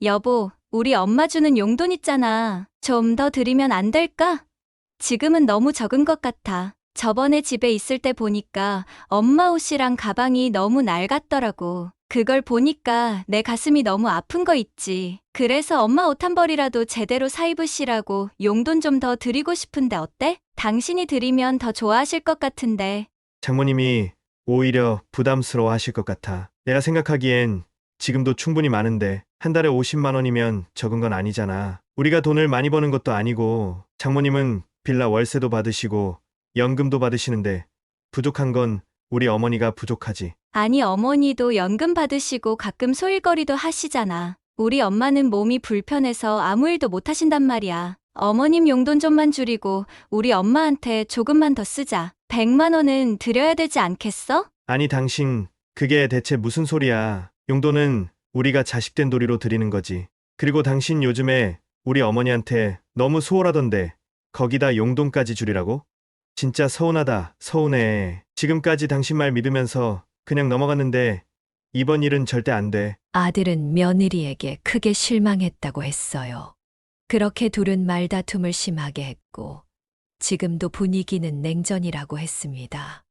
여보, 우리 엄마 주는 용돈 있잖아. 좀 더 드리면 안 될까? 지금은 너무 적은 것 같아. 저번에 집에 있을 때 보니까 엄마 옷이랑 가방이 너무 낡았더라고. 그걸 보니까 내 가슴이 너무 아픈 거 있지. 그래서 엄마 옷 한 벌이라도 제대로 사 입으시라고 용돈 좀 더 드리고 싶은데 어때? 당신이 드리면 더 좋아하실 것 같은데. 장모님이 오히려 부담스러워 하실 것 같아. 내가 생각하기엔 지금도 충분히 많은데 한 달에 50만 원이면 적은 건 아니잖아. 우리가 돈을 많이 버는 것도 아니고 장모님은 빌라 월세도 받으시고 연금도 받으시는데 부족한 건 우리 어머니가 부족하지. 아니, 어머니도 연금 받으시고 가끔 소일거리도 하시잖아. 우리 엄마는 몸이 불편해서 아무 일도 못 하신단 말이야. 어머님 용돈 좀만 줄이고 우리 엄마한테 조금만 더 쓰자. 100만 원은 드려야 되지 않겠어? 아니 당신 그게 대체 무슨 소리야. 용돈은 우리가 자식된 도리로 드리는 거지. 그리고 당신 요즘에 우리 어머니한테 너무 소홀하던데 거기다 용돈까지 줄이라고? 진짜 서운하다. 서운해. 지금까지 당신 말 믿으면서 그냥 넘어갔는데 이번 일은 절대 안 돼. 아들은 며느리에게 크게 실망했다고 했어요. 그렇게 둘은 말다툼을 심하게 했고, 지금도 분위기는 냉전이라고 했습니다.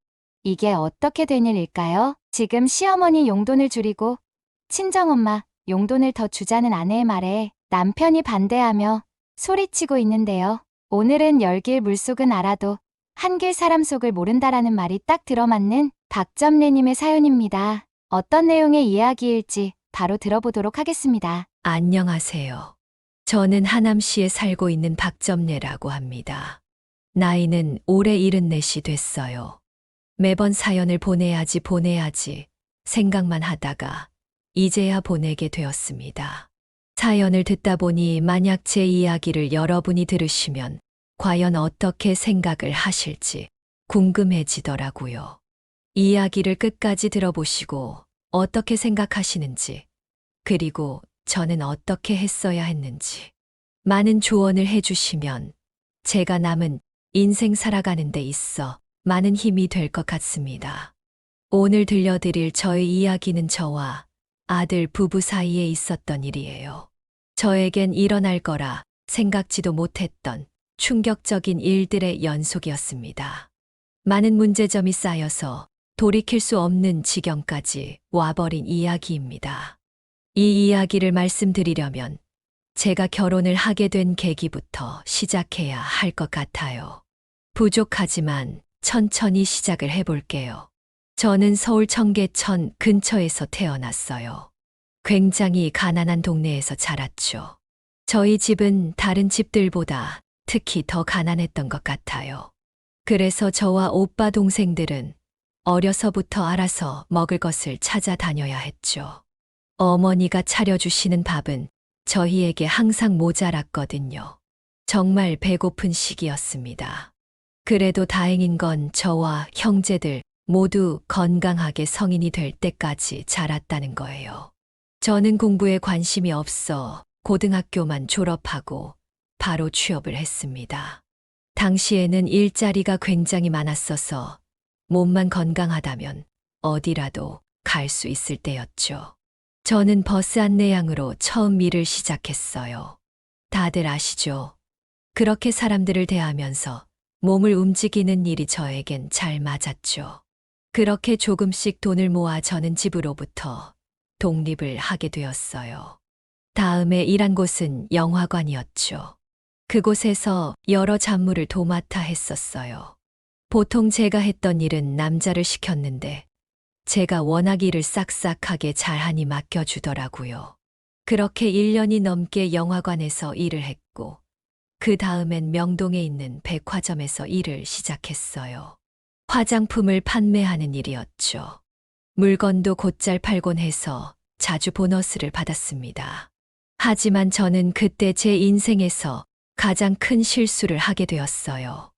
이게 어떻게 된 일일까요? 지금 시어머니 용돈을 줄이고 친정엄마 용돈을 더 주자는 아내의 말에 남편이 반대하며 소리치고 있는데요. 오늘은 열길 물속은 알아도 한길 사람 속을 모른다라는 말이 딱 들어맞는 박점래님의 사연입니다. 어떤 내용의 이야기일지 바로 들어보도록 하겠습니다. 안녕하세요. 저는 하남시에 살고 있는 박점례라고 합니다. 나이는 올해 74이 됐어요. 매번 사연을 보내야지 생각만 하다가 이제야 보내게 되었습니다. 사연을 듣다 보니 만약 제 이야기를 여러분이 들으시면 과연 어떻게 생각을 하실지 궁금해지더라고요. 이야기를 끝까지 들어보시고 어떻게 생각하시는지, 그리고 저는 어떻게 했어야 했는지 많은 조언을 해주시면 제가 남은 인생 살아가는 데 있어 많은 힘이 될 것 같습니다. 오늘 들려드릴 저의 이야기는 저와 아들 부부 사이에 있었던 일이에요. 저에겐 일어날 거라 생각지도 못했던 충격적인 일들의 연속이었습니다. 많은 문제점이 쌓여서 돌이킬 수 없는 지경까지 와버린 이야기입니다. 이 이야기를 말씀드리려면 제가 결혼을 하게 된 계기부터 시작해야 할 것 같아요. 부족하지만 천천히 시작을 해볼게요. 저는 서울 청계천 근처에서 태어났어요. 굉장히 가난한 동네에서 자랐죠. 저희 집은 다른 집들보다 특히 더 가난했던 것 같아요. 그래서 저와 오빠 동생들은 어려서부터 알아서 먹을 것을 찾아다녀야 했죠. 어머니가 차려주시는 밥은 저희에게 항상 모자랐거든요. 정말 배고픈 시기였습니다. 그래도 다행인 건 저와 형제들 모두 건강하게 성인이 될 때까지 자랐다는 거예요. 저는 공부에 관심이 없어 고등학교만 졸업하고 바로 취업을 했습니다. 당시에는 일자리가 굉장히 많았어서 몸만 건강하다면 어디라도 갈 수 있을 때였죠. 저는 버스 안내양으로 처음 일을 시작했어요. 다들 아시죠? 그렇게 사람들을 대하면서 몸을 움직이는 일이 저에겐 잘 맞았죠. 그렇게 조금씩 돈을 모아 저는 집으로부터 독립을 하게 되었어요. 다음에 일한 곳은 영화관이었죠. 그곳에서 여러 잡무를 도맡아 했었어요. 보통 제가 했던 일은 남자를 시켰는데 제가 워낙 일을 싹싹하게 잘하니 맡겨주더라고요. 그렇게 1년이 넘게 영화관에서 일을 했고 그 다음엔 명동에 있는 백화점에서 일을 시작했어요. 화장품을 판매하는 일이었죠. 물건도 곧잘 팔곤 해서 자주 보너스를 받았습니다. 하지만 저는 그때 제 인생에서 가장 큰 실수를 하게 되었어요.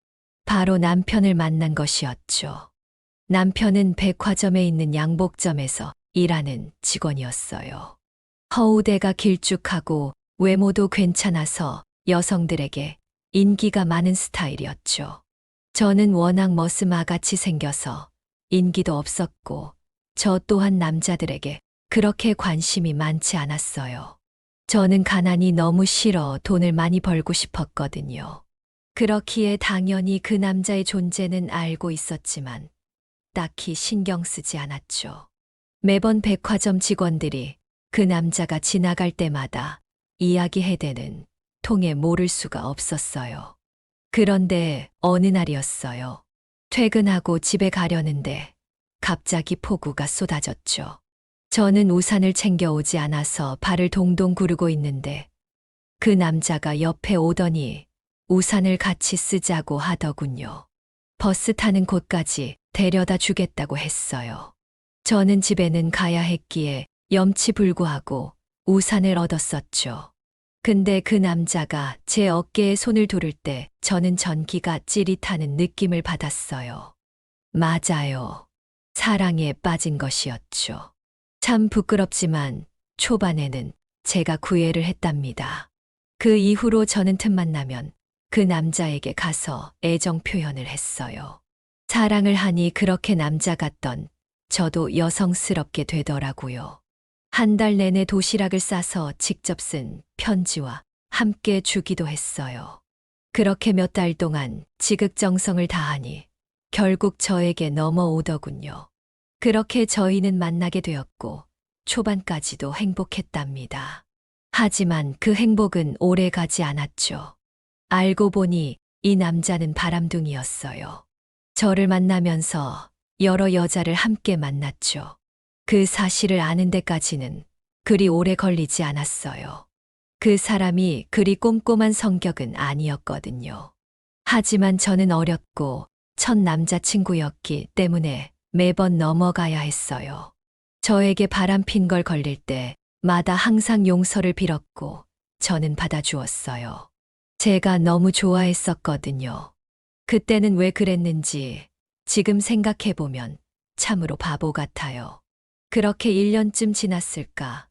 바로 남편을 만난 것이었죠. 남편은 백화점에 있는 양복점에서 일하는 직원이었어요. 허우대가 길쭉하고 외모도 괜찮아서 여성들에게 인기가 많은 스타일이었죠. 저는 워낙 머스마같이 생겨서 인기도 없었고 저 또한 남자들에게 그렇게 관심이 많지 않았어요. 저는 가난이 너무 싫어 돈을 많이 벌고 싶었거든요. 그렇기에 당연히 그 남자의 존재는 알고 있었지만 딱히 신경 쓰지 않았죠. 매번 백화점 직원들이 그 남자가 지나갈 때마다 이야기해대는 통에 모를 수가 없었어요. 그런데 어느 날이었어요. 퇴근하고 집에 가려는데 갑자기 폭우가 쏟아졌죠. 저는 우산을 챙겨오지 않아서 발을 동동 구르고 있는데 그 남자가 옆에 오더니 우산을 같이 쓰자고 하더군요. 버스 타는 곳까지 데려다 주겠다고 했어요. 저는 집에는 가야 했기에 염치불구하고 우산을 얻었었죠. 근데 그 남자가 제 어깨에 손을 두를 때 저는 전기가 찌릿하는 느낌을 받았어요. 맞아요. 사랑에 빠진 것이었죠. 참 부끄럽지만 초반에는 제가 구애를 했답니다. 그 이후로 저는 틈만 나면 그 남자에게 가서 애정 표현을 했어요. 사랑을 하니 그렇게 남자 같던 저도 여성스럽게 되더라고요. 한 달 내내 도시락을 싸서 직접 쓴 편지와 함께 주기도 했어요. 그렇게 몇 달 동안 지극정성을 다하니 결국 저에게 넘어오더군요. 그렇게 저희는 만나게 되었고 초반까지도 행복했답니다. 하지만 그 행복은 오래 가지 않았죠. 알고 보니 이 남자는 바람둥이였어요. 저를 만나면서 여러 여자를 함께 만났죠. 그 사실을 아는 데까지는 그리 오래 걸리지 않았어요. 그 사람이 그리 꼼꼼한 성격은 아니었거든요. 하지만 저는 어렸고 첫 남자친구였기 때문에 매번 넘어가야 했어요. 저에게 바람핀 걸 걸릴 때마다 항상 용서를 빌었고 저는 받아주었어요. 제가 너무 좋아했었거든요. 그때는 왜 그랬는지 지금 생각해보면 참으로 바보 같아요. 그렇게 1년쯤 지났을까?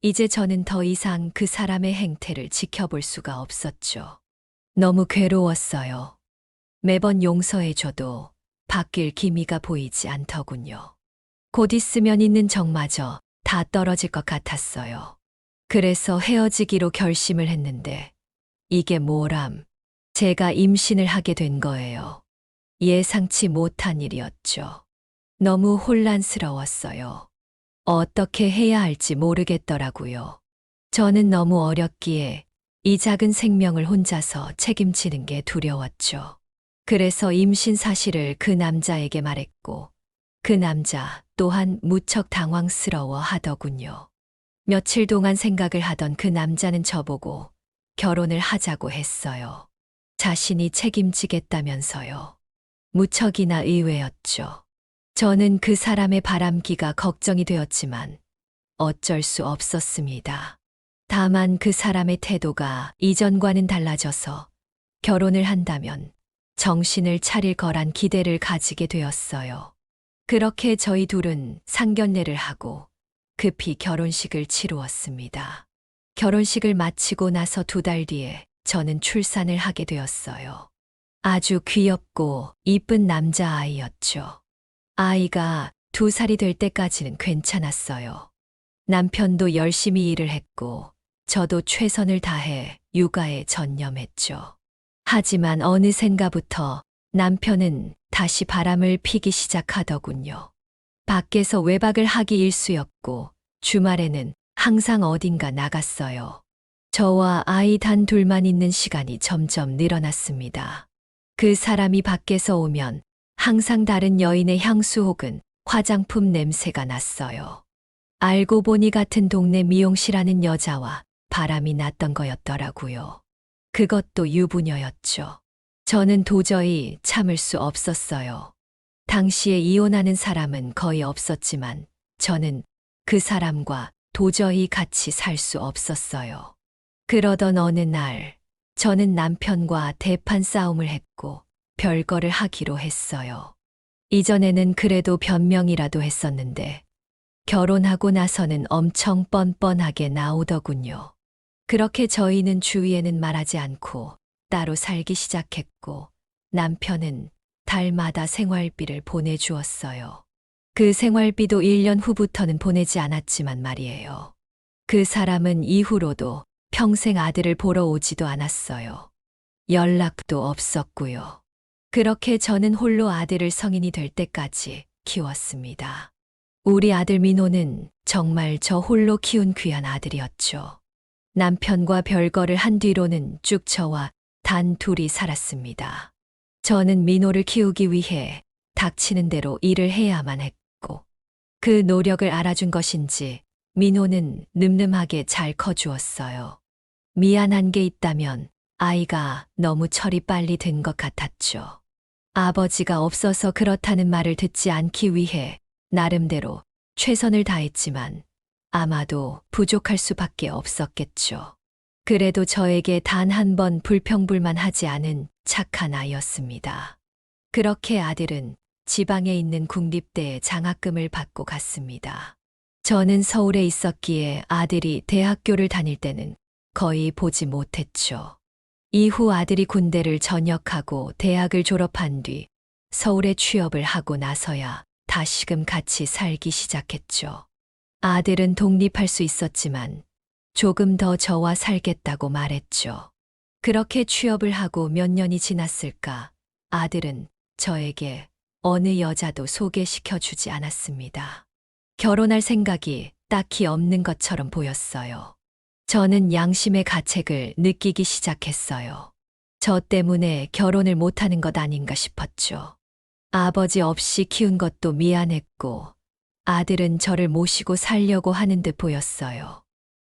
이제 저는 더 이상 그 사람의 행태를 지켜볼 수가 없었죠. 너무 괴로웠어요. 매번 용서해줘도 바뀔 기미가 보이지 않더군요. 곧 있으면 있는 정마저 다 떨어질 것 같았어요. 그래서 헤어지기로 결심을 했는데 이게 뭐람? 제가 임신을 하게 된 거예요. 예상치 못한 일이었죠. 너무 혼란스러웠어요. 어떻게 해야 할지 모르겠더라고요. 저는 너무 어렸기에 이 작은 생명을 혼자서 책임지는 게 두려웠죠. 그래서 임신 사실을 그 남자에게 말했고 그 남자 또한 무척 당황스러워 하더군요. 며칠 동안 생각을 하던 그 남자는 저보고 결혼을 하자고 했어요. 자신이 책임지겠다면서요. 무척이나 의외였죠. 저는 그 사람의 바람기가 걱정이 되었지만 어쩔 수 없었습니다. 다만 그 사람의 태도가 이전과는 달라져서 결혼을 한다면 정신을 차릴 거란 기대를 가지게 되었어요. 그렇게 저희 둘은 상견례를 하고 급히 결혼식을 치루었습니다. 결혼식을 마치고 나서 2달 뒤에 저는 출산을 하게 되었어요. 아주 귀엽고 이쁜 남자아이였죠. 아이가 2살이 될 때까지는 괜찮았어요. 남편도 열심히 일을 했고 저도 최선을 다해 육아에 전념했죠. 하지만 어느샌가부터 남편은 다시 바람을 피기 시작하더군요. 밖에서 외박을 하기 일쑤였고 주말에는 항상 어딘가 나갔어요. 저와 아이 단 둘만 있는 시간이 점점 늘어났습니다. 그 사람이 밖에서 오면 항상 다른 여인의 향수 혹은 화장품 냄새가 났어요. 알고 보니 같은 동네 미용실 하는 여자와 바람이 났던 거였더라고요. 그것도 유부녀였죠. 저는 도저히 참을 수 없었어요. 당시에 이혼하는 사람은 거의 없었지만 저는 그 사람과 도저히 같이 살 수 없었어요. 그러던 어느 날 저는 남편과 대판 싸움을 했고 별거를 하기로 했어요. 이전에는 그래도 변명이라도 했었는데 결혼하고 나서는 엄청 뻔뻔하게 나오더군요. 그렇게 저희는 주위에는 말하지 않고 따로 살기 시작했고 남편은 달마다 생활비를 보내주었어요. 그 생활비도 1년 후부터는 보내지 않았지만 말이에요. 그 사람은 이후로도 평생 아들을 보러 오지도 않았어요. 연락도 없었고요. 그렇게 저는 홀로 아들을 성인이 될 때까지 키웠습니다. 우리 아들 민호는 정말 저 홀로 키운 귀한 아들이었죠. 남편과 별거를 한 뒤로는 쭉 저와 단 둘이 살았습니다. 저는 민호를 키우기 위해 닥치는 대로 일을 해야만 했고, 그 노력을 알아준 것인지 민호는 늠름하게 잘 커주었어요. 미안한 게 있다면 아이가 너무 철이 빨리 든 것 같았죠. 아버지가 없어서 그렇다는 말을 듣지 않기 위해 나름대로 최선을 다했지만 아마도 부족할 수밖에 없었겠죠. 그래도 저에게 단 한 번 불평불만하지 않은 착한 아이였습니다. 그렇게 아들은 지방에 있는 국립대에 장학금을 받고 갔습니다. 저는 서울에 있었기에 아들이 대학교를 다닐 때는 거의 보지 못했죠. 이후 아들이 군대를 전역하고 대학을 졸업한 뒤 서울에 취업을 하고 나서야 다시금 같이 살기 시작했죠. 아들은 독립할 수 있었지만 조금 더 저와 살겠다고 말했죠. 그렇게 취업을 하고 몇 년이 지났을까 아들은 저에게 어느 여자도 소개시켜 주지 않았습니다. 결혼할 생각이 딱히 없는 것처럼 보였어요. 저는 양심의 가책을 느끼기 시작했어요. 저 때문에 결혼을 못하는 것 아닌가 싶었죠. 아버지 없이 키운 것도 미안했고 아들은 저를 모시고 살려고 하는 듯 보였어요.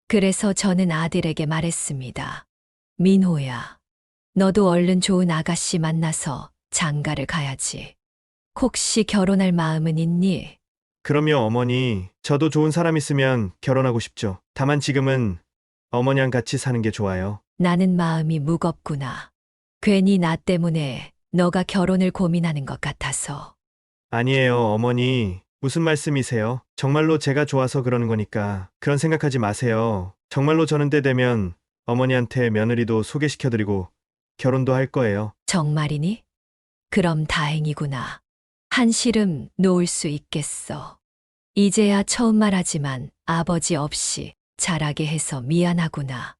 그래서 저는 아들에게 말했습니다. 민호야, 너도 얼른 좋은 아가씨 만나서 장가를 가야지. 혹시 결혼할 마음은 있니? 그럼요, 어머니. 저도 좋은 사람 있으면 결혼하고 싶죠. 다만 지금은 어머니랑 같이 사는 게 좋아요. 나는 마음이 무겁구나. 괜히 나 때문에 너가 결혼을 고민하는 것 같아서. 아니에요, 어머니. 무슨 말씀이세요? 정말로 제가 좋아서 그러는 거니까 그런 생각하지 마세요. 정말로 저는 때 되면 어머니한테 며느리도 소개시켜드리고 결혼도 할 거예요. 정말이니? 그럼 다행이구나. 한시름 놓을 수 있겠어. 이제야 처음 말하지만 아버지 없이 자라게 해서 미안하구나.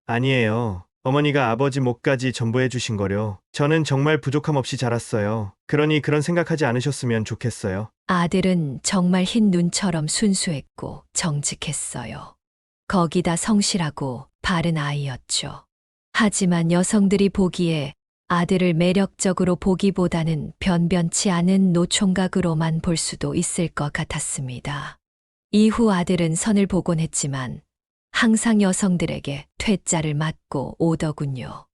아니에요. 어머니가 아버지 목까지 전부해 주신 거려. 저는 정말 부족함 없이 자랐어요. 그러니 그런 생각하지 않으셨으면 좋겠어요. 아들은 정말 흰 눈처럼 순수했고 정직했어요. 거기다 성실하고 바른 아이였죠. 하지만 여성들이 보기에 아들을 매력적으로 보기보다는 변변치 않은 노총각으로만 볼 수도 있을 것 같았습니다. 이후 아들은 선을 보곤 했지만 항상 여성들에게 퇴짜를 맞고 오더군요.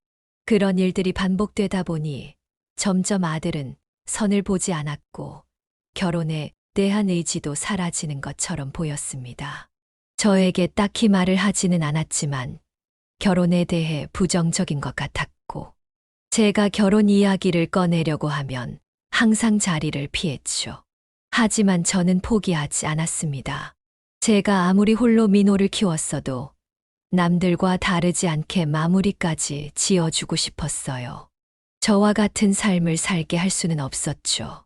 그런 일들이 반복되다 보니 점점 아들은 선을 보지 않았고 결혼에 대한 의지도 사라지는 것처럼 보였습니다. 저에게 딱히 말을 하지는 않았지만 결혼에 대해 부정적인 것 같았고 제가 결혼 이야기를 꺼내려고 하면 항상 자리를 피했죠. 하지만 저는 포기하지 않았습니다. 제가 아무리 홀로 민호를 키웠어도 남들과 다르지 않게 마무리까지 지어주고 싶었어요. 저와 같은 삶을 살게 할 수는 없었죠.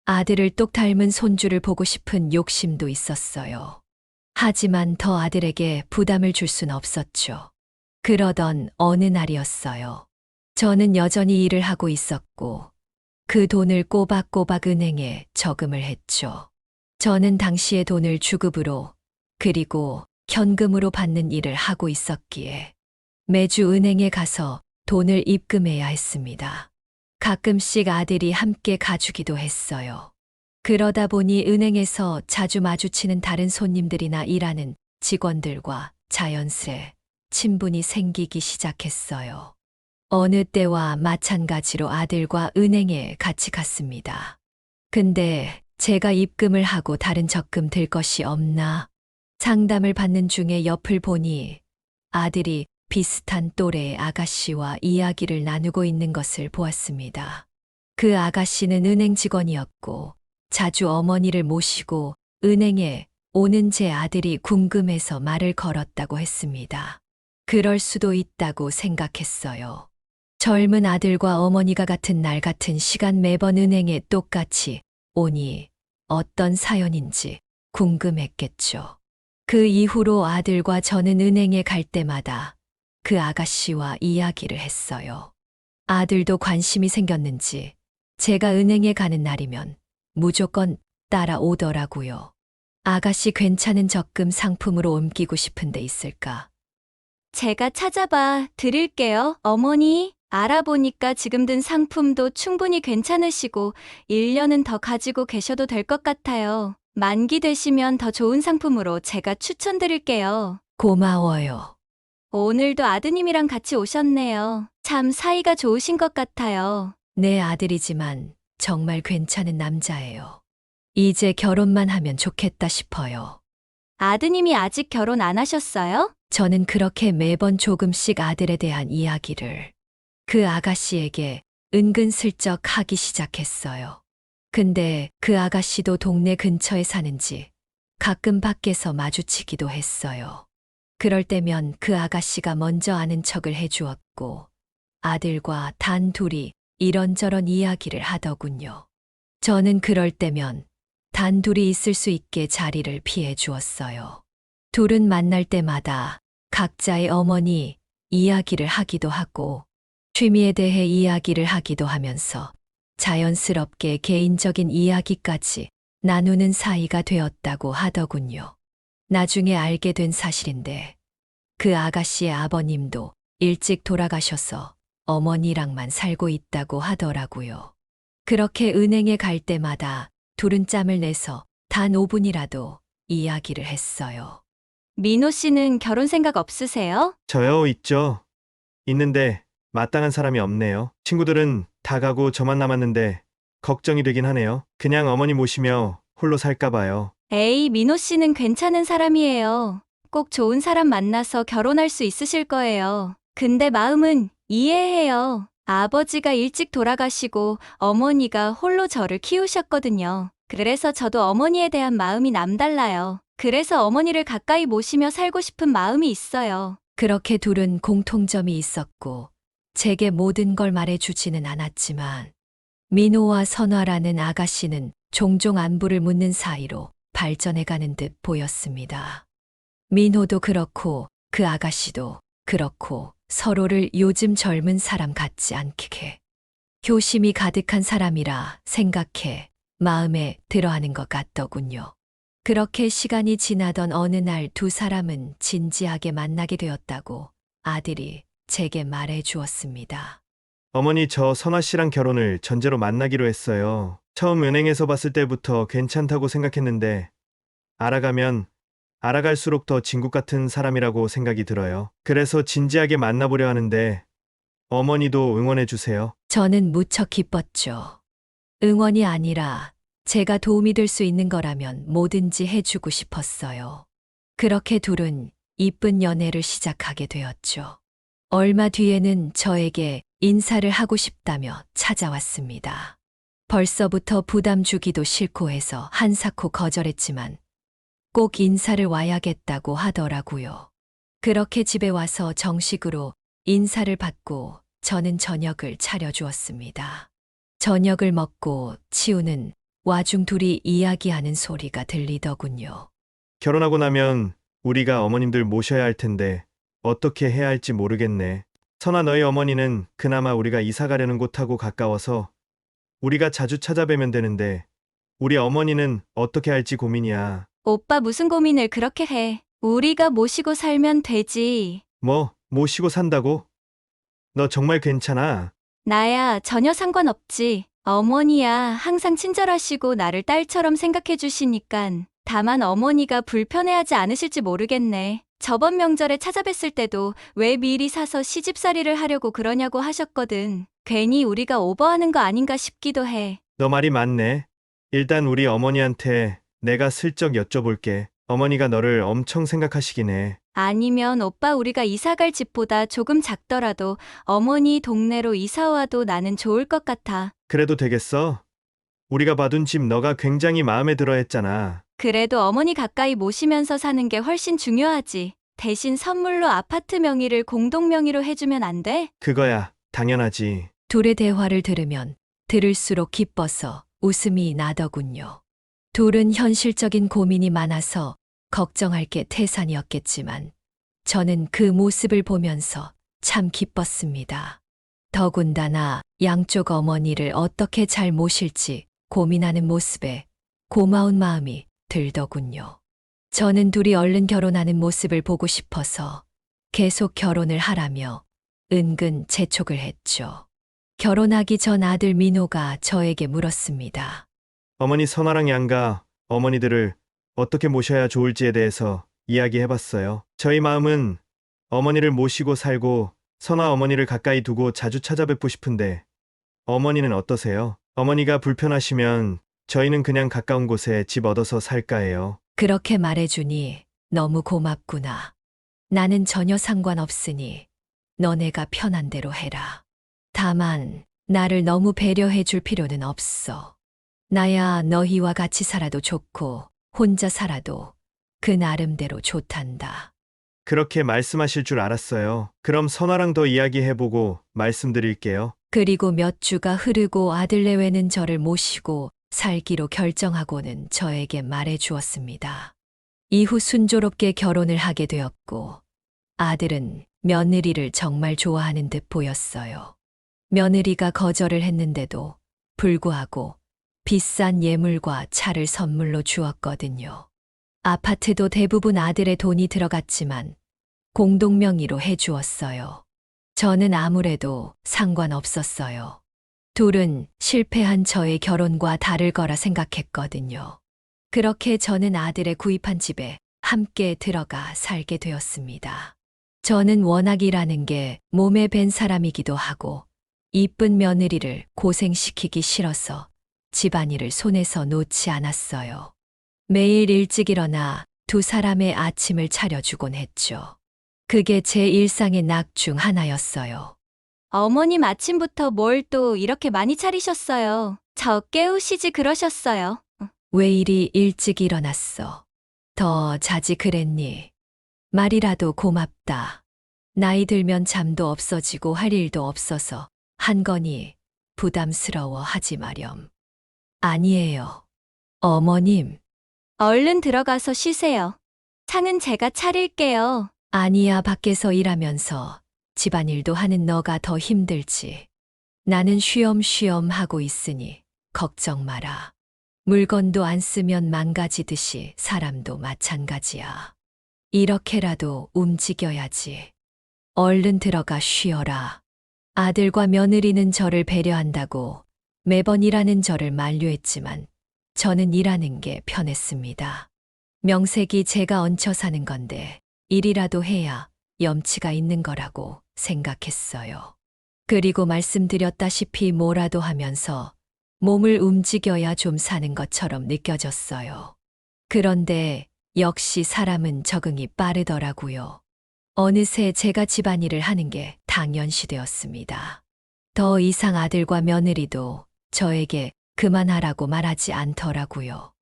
아들을 똑 닮은 손주를 보고 싶은 욕심도 있었어요. 하지만 더 아들에게 부담을 줄 순 없었죠. 그러던 어느 날이었어요. 저는 여전히 일을 하고 있었고 그 돈을 꼬박꼬박 은행에 저금을 했죠. 저는 당시의 돈을 주급으로 그리고 현금으로 받는 일을 하고 있었기에 매주 은행에 가서 돈을 입금해야 했습니다. 가끔씩 아들이 함께 가주기도 했어요. 그러다 보니 은행에서 자주 마주치는 다른 손님들이나 일하는 직원들과 자연스레 친분이 생기기 시작했어요. 어느 때와 마찬가지로 아들과 은행에 같이 갔습니다. 근데 제가 입금을 하고 다른 적금 들 것이 없나? 상담을 받는 중에 옆을 보니 아들이 비슷한 또래의 아가씨와 이야기를 나누고 있는 것을 보았습니다. 그 아가씨는 은행 직원이었고 자주 어머니를 모시고 은행에 오는 제 아들이 궁금해서 말을 걸었다고 했습니다. 그럴 수도 있다고 생각했어요. 젊은 아들과 어머니가 같은 날 같은 시간 매번 은행에 똑같이 오니 어떤 사연인지 궁금했겠죠. 그 이후로 아들과 저는 은행에 갈 때마다 그 아가씨와 이야기를 했어요. 아들도 관심이 생겼는지 제가 은행에 가는 날이면 무조건 따라오더라고요. 아가씨 괜찮은 적금 상품으로 옮기고 싶은 데 있을까? 제가 찾아봐 드릴게요. 어머니, 알아보니까 지금 든 상품도 충분히 괜찮으시고 1년은 더 가지고 계셔도 될 것 같아요. 만기 되시면 더 좋은 상품으로 제가 추천드릴게요. 고마워요. 오늘도 아드님이랑 같이 오셨네요. 참 사이가 좋으신 것 같아요. 내 아들이지만 정말 괜찮은 남자예요. 이제 결혼만 하면 좋겠다 싶어요. 아드님이 아직 결혼 안 하셨어요? 저는 그렇게 매번 조금씩 아들에 대한 이야기를 그 아가씨에게 은근슬쩍 하기 시작했어요. 근데 그 아가씨도 동네 근처에 사는지 가끔 밖에서 마주치기도 했어요. 그럴 때면 그 아가씨가 먼저 아는 척을 해주었고 아들과 단둘이 이런저런 이야기를 하더군요. 저는 그럴 때면 단둘이 있을 수 있게 자리를 피해 주었어요. 둘은 만날 때마다 각자의 어머니 이야기를 하기도 하고 취미에 대해 이야기를 하기도 하면서 자연스럽게 개인적인 이야기까지 나누는 사이가 되었다고 하더군요. 나중에 알게 된 사실인데 그 아가씨의 아버님도 일찍 돌아가셔서 어머니랑만 살고 있다고 하더라고요. 그렇게 은행에 갈 때마다 둘은 짬을 내서 단 5분이라도 이야기를 했어요. 민호 씨는 결혼 생각 없으세요? 저요, 있죠. 있는데 마땅한 사람이 없네요. 친구들은 다 가고 저만 남았는데 걱정이 되긴 하네요. 그냥 어머니 모시며 홀로 살까 봐요. 에이, 민호 씨는 괜찮은 사람이에요. 꼭 좋은 사람 만나서 결혼할 수 있으실 거예요. 근데 마음은 이해해요. 아버지가 일찍 돌아가시고 어머니가 홀로 저를 키우셨거든요. 그래서 저도 어머니에 대한 마음이 남달라요. 그래서 어머니를 가까이 모시며 살고 싶은 마음이 있어요. 그렇게 둘은 공통점이 있었고 제게 모든 걸 말해주지는 않았지만 민호와 선화라는 아가씨는 종종 안부를 묻는 사이로 발전해가는 듯 보였습니다. 민호도 그렇고 그 아가씨도 그렇고 서로를 요즘 젊은 사람 같지 않게 효심이 가득한 사람이라 생각해 마음에 들어하는 것 같더군요. 그렇게 시간이 지나던 어느 날 두 사람은 진지하게 만나게 되었다고 아들이 제게 말해 주었습니다. 어머니, 저 선화 씨랑 결혼을 전제로 만나기로 했어요. 처음 은행에서 봤을 때부터 괜찮다고 생각했는데 알아가면 알아갈수록 더 진국 같은 사람이라고 생각이 들어요. 그래서 진지하게 만나보려 하는데 어머니도 응원해 주세요. 저는 무척 기뻤죠. 응원이 아니라 제가 도움이 될 수 있는 거라면 뭐든지 해주고 싶었어요. 그렇게 둘은 이쁜 연애를 시작하게 되었죠. 얼마 뒤에는 저에게 인사를 하고 싶다며 찾아왔습니다. 벌써부터 부담 주기도 싫고 해서 한사코 거절했지만 꼭 인사를 와야겠다고 하더라고요. 그렇게 집에 와서 정식으로 인사를 받고 저는 저녁을 차려주었습니다. 저녁을 먹고 치우는 와중 둘이 이야기하는 소리가 들리더군요. 결혼하고 나면 우리가 어머님들 모셔야 할 텐데 어떻게 해야 할지 모르겠네. 선아, 너희 어머니는 그나마 우리가 이사 가려는 곳하고 가까워서 우리가 자주 찾아뵈면 되는데 우리 어머니는 어떻게 할지 고민이야. 오빠 무슨 고민을 그렇게 해. 우리가 모시고 살면 되지. 뭐, 모시고 산다고? 너 정말 괜찮아? 나야 전혀 상관없지. 어머니야 항상 친절하시고 나를 딸처럼 생각해 주시니깐. 다만 어머니가 불편해하지 않으실지 모르겠네. 저번 명절에 찾아뵀을 때도 왜 미리 사서 시집살이를 하려고 그러냐고 하셨거든. 괜히 우리가 오버하는 거 아닌가 싶기도 해. 너 말이 맞네. 일단 우리 어머니한테 내가 슬쩍 여쭤볼게. 어머니가 너를 엄청 생각하시긴 해. 아니면 오빠 우리가 이사갈 집보다 조금 작더라도 어머니 동네로 이사와도 나는 좋을 것 같아. 그래도 되겠어? 우리가 봐둔 집 너가 굉장히 마음에 들어 했잖아. 그래도 어머니 가까이 모시면서 사는 게 훨씬 중요하지. 대신 선물로 아파트 명의를 공동 명의로 해주면 안 돼? 그거야, 당연하지. 둘의 대화를 들으면 들을수록 기뻐서 웃음이 나더군요. 둘은 현실적인 고민이 많아서 걱정할 게 태산이었겠지만 저는 그 모습을 보면서 참 기뻤습니다. 더군다나 양쪽 어머니를 어떻게 잘 모실지 고민하는 모습에 고마운 마음이 들더군요. 저는 둘이 얼른 결혼하는 모습을 보고 싶어서 계속 결혼을 하라며 은근 재촉을 했죠. 결혼하기 전 아들 민호가 저에게 물었습니다. 어머니 선아랑 양가 어머니들을 어떻게 모셔야 좋을지에 대해서 이야기해봤어요. 저희 마음은 어머니를 모시고 살고 선아 어머니를 가까이 두고 자주 찾아뵙고 싶은데 어머니는 어떠세요? 어머니가 불편하시면 저희는 그냥 가까운 곳에 집 얻어서 살까 해요. 그렇게 말해주니 너무 고맙구나. 나는 전혀 상관없으니 너네가 편한 대로 해라. 다만 나를 너무 배려해 줄 필요는 없어. 나야 너희와 같이 살아도 좋고 혼자 살아도 그 나름대로 좋단다. 그렇게 말씀하실 줄 알았어요. 그럼 선아랑 더 이야기해보고 말씀드릴게요. 그리고 몇 주가 흐르고 아들 내외는 저를 모시고 살기로 결정하고는 저에게 말해 주었습니다. 이후 순조롭게 결혼을 하게 되었고 아들은 며느리를 정말 좋아하는 듯 보였어요. 며느리가 거절을 했는데도 불구하고 비싼 예물과 차를 선물로 주었거든요. 아파트도 대부분 아들의 돈이 들어갔지만 공동명의로 해주었어요. 저는 아무래도 상관없었어요. 둘은 실패한 저의 결혼과 다를 거라 생각했거든요. 그렇게 저는 아들의 구입한 집에 함께 들어가 살게 되었습니다. 저는 워낙 일하는 게 몸에 밴 사람이기도 하고 이쁜 며느리를 고생시키기 싫어서 집안일을 손에서 놓지 않았어요. 매일 일찍 일어나 두 사람의 아침을 차려주곤 했죠. 그게 제 일상의 낙 중 하나였어요. 어머님 아침부터 뭘 또 이렇게 많이 차리셨어요. 저 깨우시지 그러셨어요. 왜 이리 일찍 일어났어? 더 자지 그랬니? 말이라도 고맙다. 나이 들면 잠도 없어지고 할 일도 없어서 한 거니 부담스러워 하지 마렴. 아니에요. 어머님. 얼른 들어가서 쉬세요. 차는 제가 차릴게요. 아니야, 밖에서 일하면서 집안일도 하는 너가 더 힘들지. 나는 쉬엄쉬엄 하고 있으니 걱정 마라. 물건도 안 쓰면 망가지듯이 사람도 마찬가지야. 이렇게라도 움직여야지. 얼른 들어가 쉬어라. 아들과 며느리는 저를 배려한다고 매번 일하는 저를 만류했지만 저는 일하는 게 편했습니다. 명색이 제가 얹혀 사는 건데 일이라도 해야 염치가 있는 거라고 생각했어요. 그리고 말씀드렸다시피 뭐라도 하면서 몸을 움직여야 좀 사는 것처럼 느껴졌어요. 그런데 역시 사람은 적응이 빠르더라고요. 어느새 제가 집안일을 하는 게 당연시 되었습니다. 더 이상 아들과 며느리도 저에게 그만하라고 말하지 않더라고요.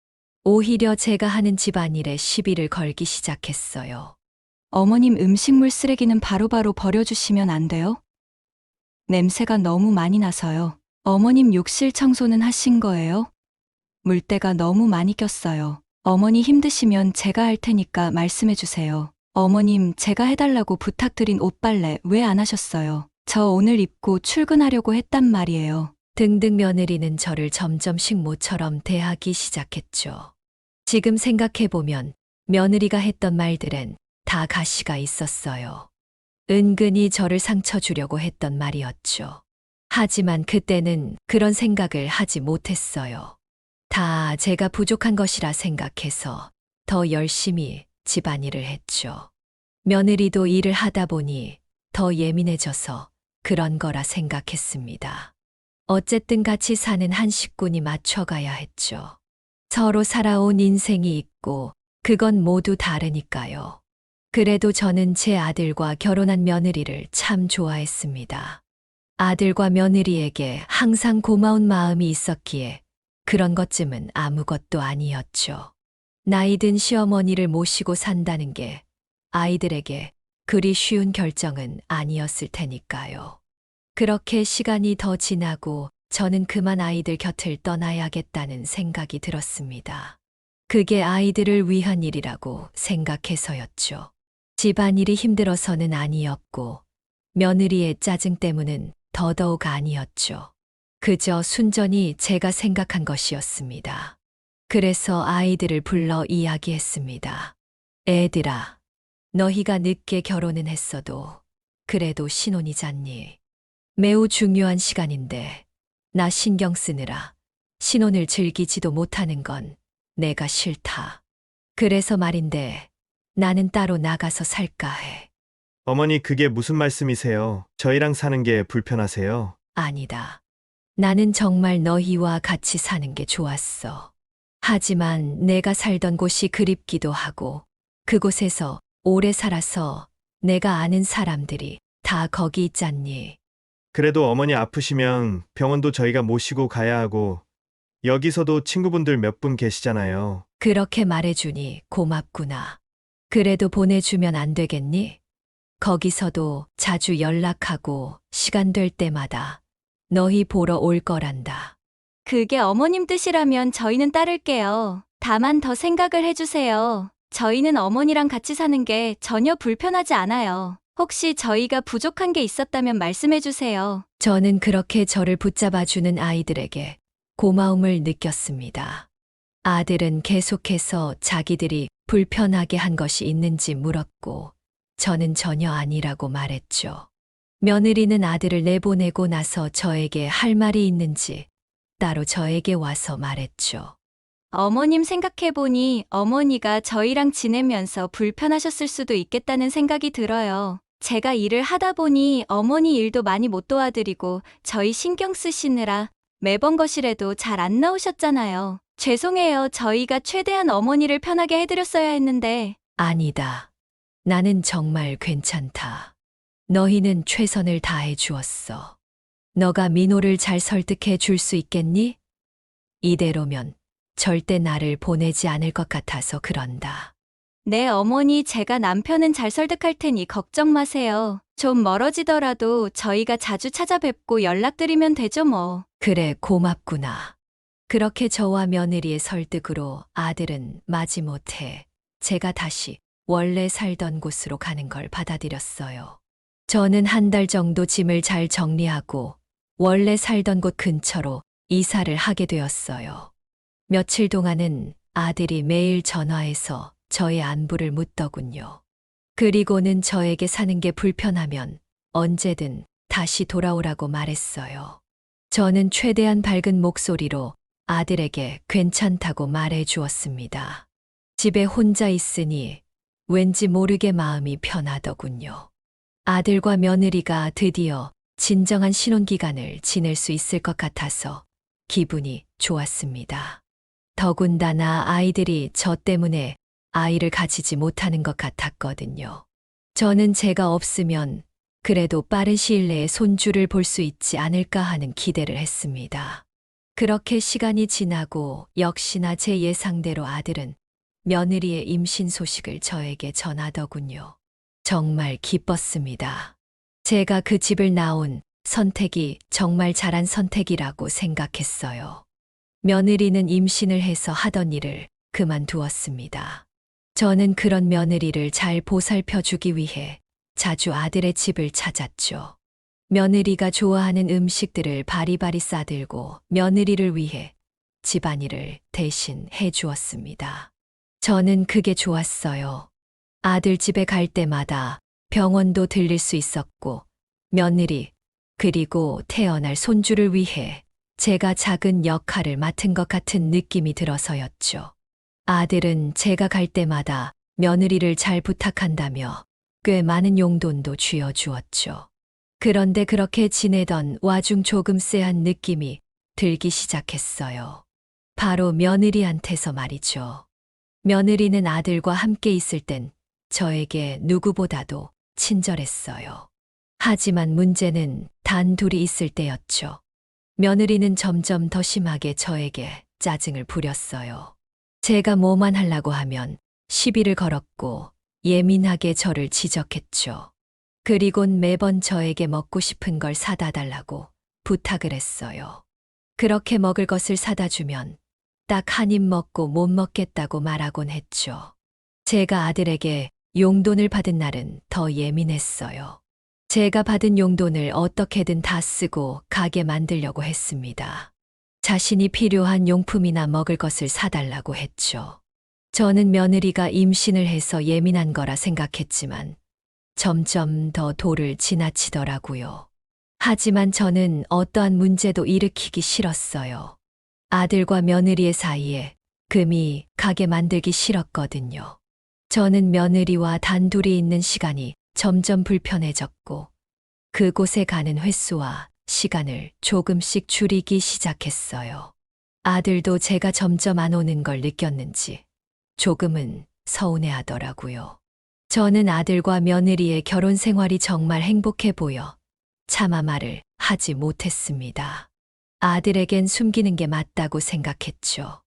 오히려 제가 하는 집안일에 시비를 걸기 시작했어요. 어머님 음식물 쓰레기는 바로바로 버려주시면 안 돼요? 냄새가 너무 많이 나서요. 어머님 욕실 청소는 하신 거예요? 물때가 너무 많이 꼈어요. 어머니 힘드시면 제가 할 테니까 말씀해 주세요. 어머님, 제가 해달라고 부탁드린 옷빨래 왜 안 하셨어요? 저 오늘 입고 출근하려고 했단 말이에요. 등등 며느리는 저를 점점 식모처럼 대하기 시작했죠. 지금 생각해보면 며느리가 했던 말들엔 다 가시가 있었어요. 은근히 저를 상처 주려고 했던 말이었죠. 하지만 그때는 그런 생각을 하지 못했어요. 다 제가 부족한 것이라 생각해서 더 열심히 집안일을 했죠. 며느리도 일을 하다 보니 더 예민해져서 그런 거라 생각했습니다. 어쨌든 같이 사는 한 식구니 맞춰가야 했죠. 서로 살아온 인생이 있고 그건 모두 다르니까요. 그래도 저는 제 아들과 결혼한 며느리를 참 좋아했습니다. 아들과 며느리에게 항상 고마운 마음이 있었기에 그런 것쯤은 아무것도 아니었죠. 나이 든 시어머니를 모시고 산다는 게 아이들에게 그리 쉬운 결정은 아니었을 테니까요. 그렇게 시간이 더 지나고 저는 그만 아이들 곁을 떠나야겠다는 생각이 들었습니다. 그게 아이들을 위한 일이라고 생각해서였죠. 집안일이 힘들어서는 아니었고, 며느리의 짜증 때문은 더더욱 아니었죠. 그저 순전히 제가 생각한 것이었습니다. 그래서 아이들을 불러 이야기했습니다. 애들아, 너희가 늦게 결혼은 했어도 그래도 신혼이잖니. 매우 중요한 시간인데 나 신경 쓰느라 신혼을 즐기지도 못하는 건 내가 싫다. 그래서 말인데 나는 따로 나가서 살까 해. 어머니, 그게 무슨 말씀이세요? 저희랑 사는 게 불편하세요? 아니다. 나는 정말 너희와 같이 사는 게 좋았어. 하지만 내가 살던 곳이 그립기도 하고 그곳에서 오래 살아서 내가 아는 사람들이 다 거기 있잖니. 그래도 어머니 아프시면 병원도 저희가 모시고 가야 하고, 여기서도 친구분들 몇 분 계시잖아요. 그렇게 말해주니 고맙구나. 그래도 보내주면 안 되겠니? 거기서도 자주 연락하고 시간 될 때마다 너희 보러 올 거란다. 그게 어머님 뜻이라면 저희는 따를게요. 다만 더 생각을 해주세요. 저희는 어머니랑 같이 사는 게 전혀 불편하지 않아요. 혹시 저희가 부족한 게 있었다면 말씀해주세요. 저는 그렇게 저를 붙잡아주는 아이들에게 고마움을 느꼈습니다. 아들은 계속해서 자기들이 불편하게 한 것이 있는지 물었고, 저는 전혀 아니라고 말했죠. 며느리는 아들을 내보내고 나서 저에게 할 말이 있는지 따로 저에게 와서 말했죠. 어머님 생각해보니 어머니가 저희랑 지내면서 불편하셨을 수도 있겠다는 생각이 들어요. 제가 일을 하다 보니 어머니 일도 많이 못 도와드리고 저희 신경 쓰시느라 매번 거실에도 잘 안 나오셨잖아요. 죄송해요. 저희가 최대한 어머니를 편하게 해드렸어야 했는데. 아니다. 나는 정말 괜찮다. 너희는 최선을 다해 주었어. 너가 민호를 잘 설득해 줄 수 있겠니? 이대로면 절대 나를 보내지 않을 것 같아서 그런다. 네, 어머니, 제가 남편은 잘 설득할 테니 걱정 마세요. 좀 멀어지더라도 저희가 자주 찾아뵙고 연락드리면 되죠 뭐. 그래, 고맙구나. 그렇게 저와 며느리의 설득으로 아들은 마지못해 제가 다시 원래 살던 곳으로 가는 걸 받아들였어요. 저는 한 달 정도 짐을 잘 정리하고 원래 살던 곳 근처로 이사를 하게 되었어요. 며칠 동안은 아들이 매일 전화해서 저의 안부를 묻더군요. 그리고는 저에게 사는 게 불편하면 언제든 다시 돌아오라고 말했어요. 저는 최대한 밝은 목소리로 아들에게 괜찮다고 말해 주었습니다. 집에 혼자 있으니 왠지 모르게 마음이 편하더군요. 아들과 며느리가 드디어 진정한 신혼기간을 지낼 수 있을 것 같아서 기분이 좋았습니다. 더군다나 아이들이 저 때문에 아이를 가지지 못하는 것 같았거든요. 저는 제가 없으면 그래도 빠른 시일 내에 손주를 볼 수 있지 않을까 하는 기대를 했습니다. 그렇게 시간이 지나고 역시나 제 예상대로 아들은 며느리의 임신 소식을 저에게 전하더군요. 정말 기뻤습니다. 제가 그 집을 나온 선택이 정말 잘한 선택이라고 생각했어요. 며느리는 임신을 해서 하던 일을 그만두었습니다. 저는 그런 며느리를 잘 보살펴주기 위해 자주 아들의 집을 찾았죠. 며느리가 좋아하는 음식들을 바리바리 싸들고 며느리를 위해 집안일을 대신 해주었습니다. 저는 그게 좋았어요. 아들 집에 갈 때마다 병원도 들릴 수 있었고 며느리 그리고 태어날 손주를 위해 제가 작은 역할을 맡은 것 같은 느낌이 들어서였죠. 아들은 제가 갈 때마다 며느리를 잘 부탁한다며 꽤 많은 용돈도 쥐어주었죠. 그런데 그렇게 지내던 와중 조금 쎄한 느낌이 들기 시작했어요. 바로 며느리한테서 말이죠. 며느리는 아들과 함께 있을 땐 저에게 누구보다도 친절했어요. 하지만 문제는 단 둘이 있을 때였죠. 며느리는 점점 더 심하게 저에게 짜증을 부렸어요. 제가 뭐만 하려고 하면 시비를 걸었고 예민하게 저를 지적했죠. 그리곤 매번 저에게 먹고 싶은 걸 사다 달라고 부탁을 했어요. 그렇게 먹을 것을 사다 주면 딱 한 입 먹고 못 먹겠다고 말하곤 했죠. 제가 아들에게 용돈을 받은 날은 더 예민했어요. 제가 받은 용돈을 어떻게든 다 쓰고 가게 만들려고 했습니다. 자신이 필요한 용품이나 먹을 것을 사달라고 했죠. 저는 며느리가 임신을 해서 예민한 거라 생각했지만 점점 더 도를 지나치더라고요. 하지만 저는 어떠한 문제도 일으키기 싫었어요. 아들과 며느리의 사이에 금이 가게 만들기 싫었거든요. 저는 며느리와 단둘이 있는 시간이 점점 불편해졌고 그곳에 가는 횟수와 시간을 조금씩 줄이기 시작했어요. 아들도 제가 점점 안 오는 걸 느꼈는지 조금은 서운해하더라고요. 저는 아들과 며느리의 결혼 생활이 정말 행복해 보여 차마 말을 하지 못했습니다. 아들에겐 숨기는 게 맞다고 생각했죠.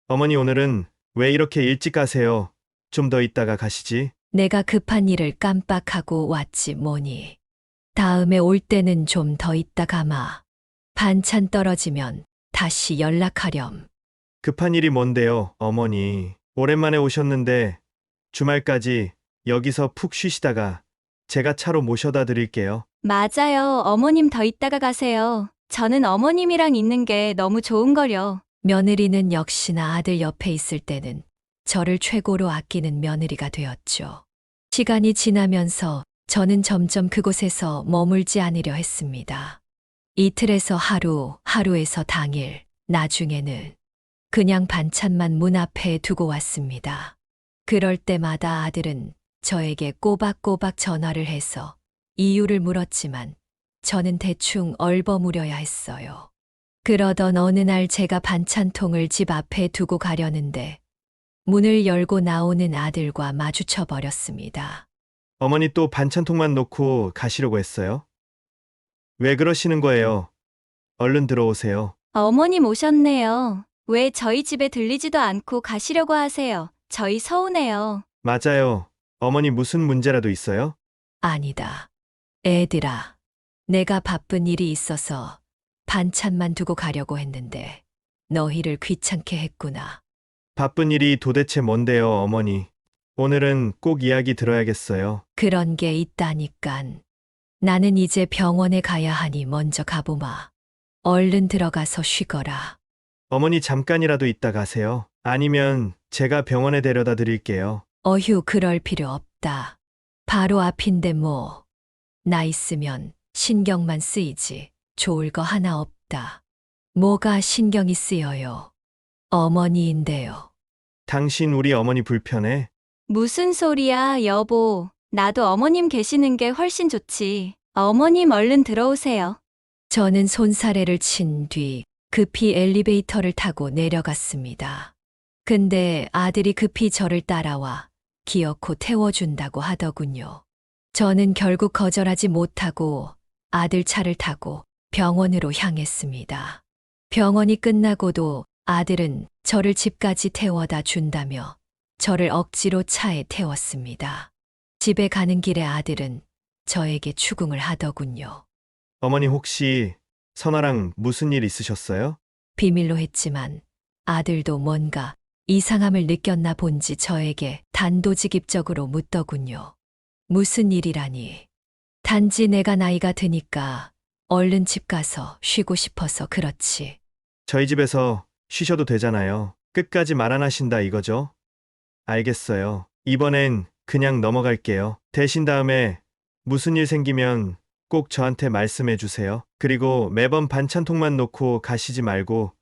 어머니 오늘은 왜 이렇게 일찍 가세요? 좀 더 있다가 가시지. 내가 급한 일을 깜빡하고 왔지 뭐니. 다음에 올 때는 좀 더 있다 가마. 반찬 떨어지면 다시 연락하렴. 급한 일이 뭔데요, 어머니. 오랜만에 오셨는데 주말까지 여기서 푹 쉬시다가 제가 차로 모셔다 드릴게요. 맞아요. 어머님 더 있다가 가세요. 저는 어머님이랑 있는 게 너무 좋은걸요. 며느리는 역시나 아들 옆에 있을 때는 저를 최고로 아끼는 며느리가 되었죠. 시간이 지나면서 저는 점점 그곳에서 머물지 않으려 했습니다. 이틀에서 하루, 하루에서 당일, 나중에는 그냥 반찬만 문 앞에 두고 왔습니다. 그럴 때마다 아들은 저에게 꼬박꼬박 전화를 해서 이유를 물었지만 저는 대충 얼버무려야 했어요. 그러던 어느 날 제가 반찬통을 집 앞에 두고 가려는데 문을 열고 나오는 아들과 마주쳐 버렸습니다. 어머니 또 반찬통만 놓고 가시려고 했어요? 왜 그러시는 거예요? 얼른 들어오세요. 어머님 오셨네요. 왜 저희 집에 들리지도 않고 가시려고 하세요? 저희 서운해요. 맞아요. 어머니 무슨 문제라도 있어요? 아니다. 애들아, 내가 바쁜 일이 있어서 반찬만 두고 가려고 했는데 너희를 귀찮게 했구나. 바쁜 일이 도대체 뭔데요, 어머니? 오늘은 꼭 이야기 들어야겠어요. 그런 게 있다니깐. 나는 이제 병원에 가야 하니 먼저 가보마. 얼른 들어가서 쉬거라. 어머니 잠깐이라도 있다 가세요. 아니면 제가 병원에 데려다 드릴게요. 어휴, 그럴 필요 없다. 바로 앞인데 뭐. 나 있으면 신경만 쓰이지 좋을 거 하나 없다. 뭐가 신경이 쓰여요? 어머니인데요. 당신 우리 어머니 불편해? 무슨 소리야, 여보. 나도 어머님 계시는 게 훨씬 좋지. 어머님 얼른 들어오세요. 저는 손사래를 친 뒤 급히 엘리베이터를 타고 내려갔습니다. 근데 아들이 급히 저를 따라와 기어코 태워준다고 하더군요. 저는 결국 거절하지 못하고 아들 차를 타고 병원으로 향했습니다. 병원이 끝나고도 아들은 저를 집까지 태워다 준다며 저를 억지로 차에 태웠습니다. 집에 가는 길에 아들은 저에게 추궁을 하더군요. 어머니 혹시 선아랑 무슨 일 있으셨어요? 비밀로 했지만 아들도 뭔가 이상함을 느꼈나 본지 저에게 단도직입적으로 묻더군요. 무슨 일이라니. 단지 내가 나이가 드니까 얼른 집 가서 쉬고 싶어서 그렇지. 저희 집에서 쉬셔도 되잖아요. 끝까지 말 안 하신다 이거죠? 알겠어요. 이번엔 그냥 넘어갈게요. 대신 다음에 무슨 일 생기면 꼭 저한테 말씀해 주세요. 그리고 매번 반찬통만 놓고 가시지 말고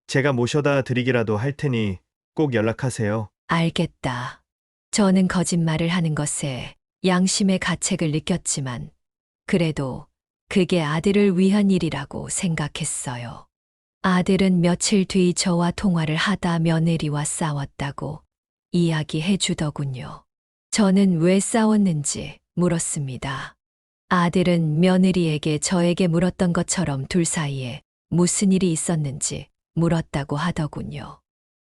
제가 모셔다 드리기라도 할 테니 꼭 연락하세요. 알겠다. 저는 거짓말을 하는 것에 양심의 가책을 느꼈지만 그래도 그게 아들을 위한 일이라고 생각했어요. 아들은 며칠 뒤 저와 통화를 하다 며느리와 싸웠다고 이야기해 주더군요. 저는 왜 싸웠는지 물었습니다. 아들은 며느리에게 저에게 물었던 것처럼 둘 사이에 무슨 일이 있었는지 물었다고 하더군요.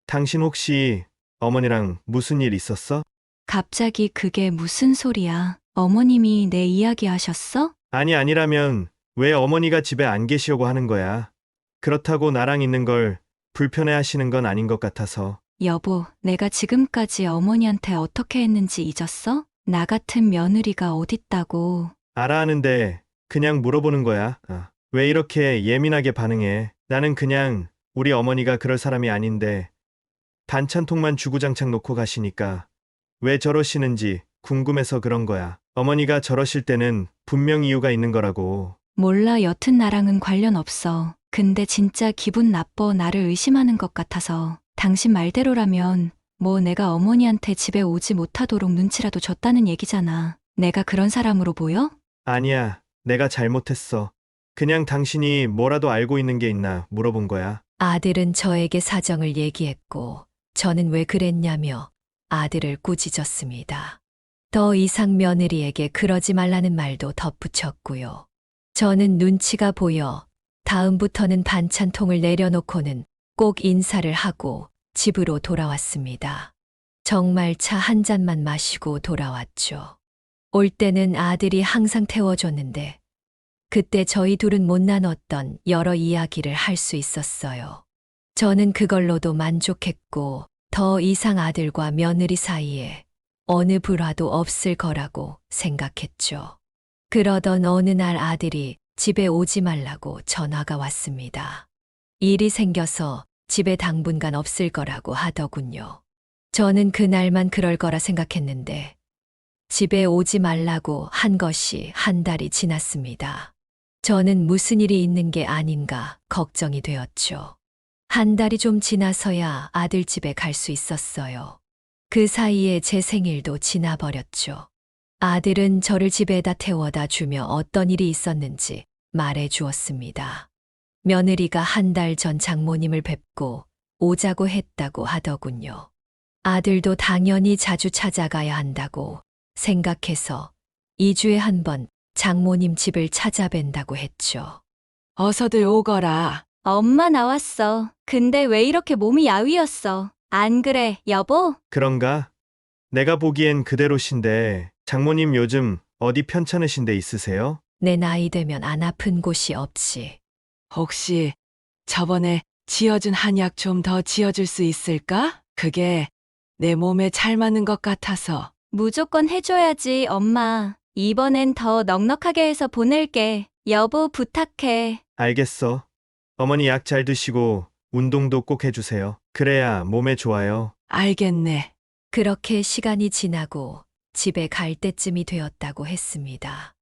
당신 혹시 어머니랑 무슨 일 있었어? 갑자기 그게 무슨 소리야? 어머님이 내 이야기 하셨어? 아니라면 왜 어머니가 집에 안 계시려고 하는 거야? 그렇다고 나랑 있는 걸 불편해 하시는 건 아닌 것 같아서. 여보, 내가 지금까지 어머니한테 어떻게 했는지 잊었어? 나 같은 며느리가 어딨다고. 알아 하는데 그냥 물어보는 거야. 왜 이렇게 예민하게 반응해? 나는 그냥 우리 어머니가 그럴 사람이 아닌데 반찬통만 주구장창 놓고 가시니까 왜 저러시는지 궁금해서 그런 거야. 어머니가 저러실 때는 분명 이유가 있는 거라고. 몰라, 여튼 나랑은 관련 없어. 근데 진짜 기분 나빠. 나를 의심하는 것 같아서. 당신 말대로라면 뭐 내가 어머니한테 집에 오지 못하도록 눈치라도 줬다는 얘기잖아. 내가 그런 사람으로 보여? 아니야, 내가 잘못했어. 그냥 당신이 뭐라도 알고 있는 게 있나 물어본 거야. 아들은 저에게 사정을 얘기했고 저는 왜 그랬냐며 아들을 꾸짖었습니다. 더 이상 며느리에게 그러지 말라는 말도 덧붙였고요. 저는 눈치가 보여 다음부터는 반찬통을 내려놓고는 꼭 인사를 하고 집으로 돌아왔습니다. 정말 차 한 잔만 마시고 돌아왔죠. 올 때는 아들이 항상 태워줬는데 그때 저희 둘은 못 나눴던 여러 이야기를 할 수 있었어요. 저는 그걸로도 만족했고 더 이상 아들과 며느리 사이에 어느 불화도 없을 거라고 생각했죠. 그러던 어느 날 아들이 집에 오지 말라고 전화가 왔습니다. 일이 생겨서 집에 당분간 없을 거라고 하더군요. 저는 그날만 그럴 거라 생각했는데 집에 오지 말라고 한 것이 한 달이 지났습니다. 저는 무슨 일이 있는 게 아닌가 걱정이 되었죠. 한 달이 좀 지나서야 아들 집에 갈 수 있었어요. 그 사이에 제 생일도 지나버렸죠. 아들은 저를 집에다 태워다 주며 어떤 일이 있었는지 말해 주었습니다. 며느리가 한 달 전 장모님을 뵙고 오자고 했다고 하더군요. 아들도 당연히 자주 찾아가야 한다고 생각해서 2주에 한 번 장모님 집을 찾아뵌다고 했죠. 어서들 오거라. 엄마 나왔어. 근데 왜 이렇게 몸이 야위었어? 안 그래, 여보? 그런가? 내가 보기엔 그대로신데 장모님 요즘 어디 편찮으신 데 있으세요? 내 나이 되면 안 아픈 곳이 없지. 혹시 저번에 지어준 한약 좀 더 지어줄 수 있을까? 그게 내 몸에 잘 맞는 것 같아서. 무조건 해줘야지, 엄마. 이번엔 더 넉넉하게 해서 보낼게. 여보, 부탁해. 알겠어. 어머니 약 잘 드시고 운동도 꼭 해주세요. 그래야 몸에 좋아요. 알겠네. 그렇게 시간이 지나고 집에 갈 때쯤이 되었다고 했습니다.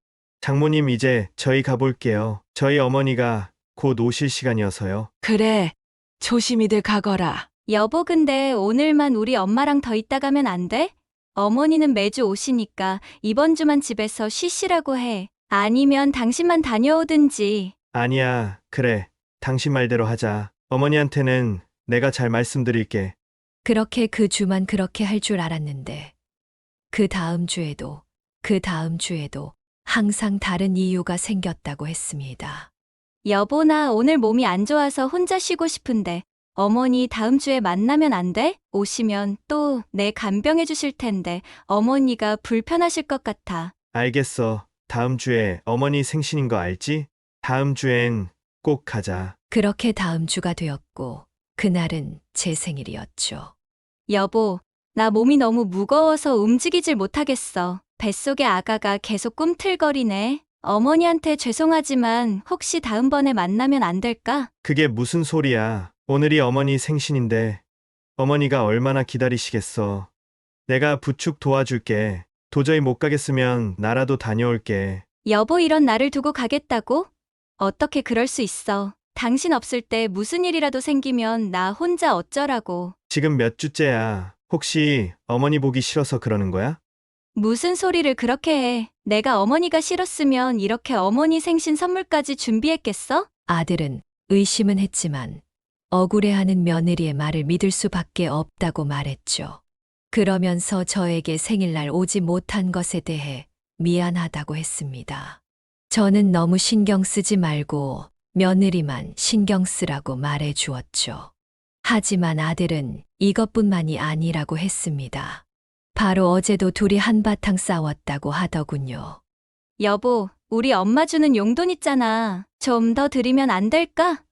장모님 이제 저희 가볼게요. 저희 어머니가 곧 오실 시간이어서요. 그래, 조심히들 가거라. 여보, 근데 오늘만 우리 엄마랑 더 있다 가면 안 돼? 어머니는 매주 오시니까 이번 주만 집에서 쉬시라고 해. 아니면 당신만 다녀오든지. 아니야, 그래. 당신 말대로 하자. 어머니한테는 내가 잘 말씀드릴게. 그렇게 그 주만 그렇게 할 줄 알았는데 그 다음 주에도 그 다음 주에도 항상 다른 이유가 생겼다고 했습니다. 여보, 나 오늘 몸이 안 좋아서 혼자 쉬고 싶은데 어머니 다음 주에 만나면 안 돼? 오시면 또 내 간병해 주실 텐데 어머니가 불편하실 것 같아. 알겠어. 다음 주에 어머니 생신인 거 알지? 다음 주엔 꼭 가자. 그렇게 다음 주가 되었고 그날은 제 생일이었죠. 여보, 나 몸이 너무 무거워서 움직이질 못하겠어. 뱃속에 아가가 계속 꿈틀거리네. 어머니한테 죄송하지만 혹시 다음번에 만나면 안 될까? 그게 무슨 소리야. 오늘이 어머니 생신인데 어머니가 얼마나 기다리시겠어. 내가 부축 도와줄게. 도저히 못 가겠으면 나라도 다녀올게. 여보, 이런 나를 두고 가겠다고? 어떻게 그럴 수 있어. 당신 없을 때 무슨 일이라도 생기면 나 혼자 어쩌라고. 지금 몇 주째야. 혹시 어머니 보기 싫어서 그러는 거야? 무슨 소리를 그렇게 해. 내가 어머니가 싫었으면 이렇게 어머니 생신 선물까지 준비했겠어? 아들은 의심은 했지만 억울해하는 며느리의 말을 믿을 수밖에 없다고 말했죠. 그러면서 저에게 생일날 오지 못한 것에 대해 미안하다고 했습니다. 저는 너무 신경 쓰지 말고 며느리만 신경 쓰라고 말해 주었죠. 하지만 아들은 이것뿐만이 아니라고 했습니다. 바로 어제도 둘이 한바탕 싸웠다고 하더군요. 여보, 우리 엄마 주는 용돈 있잖아. 좀 더 드리면 안 될까?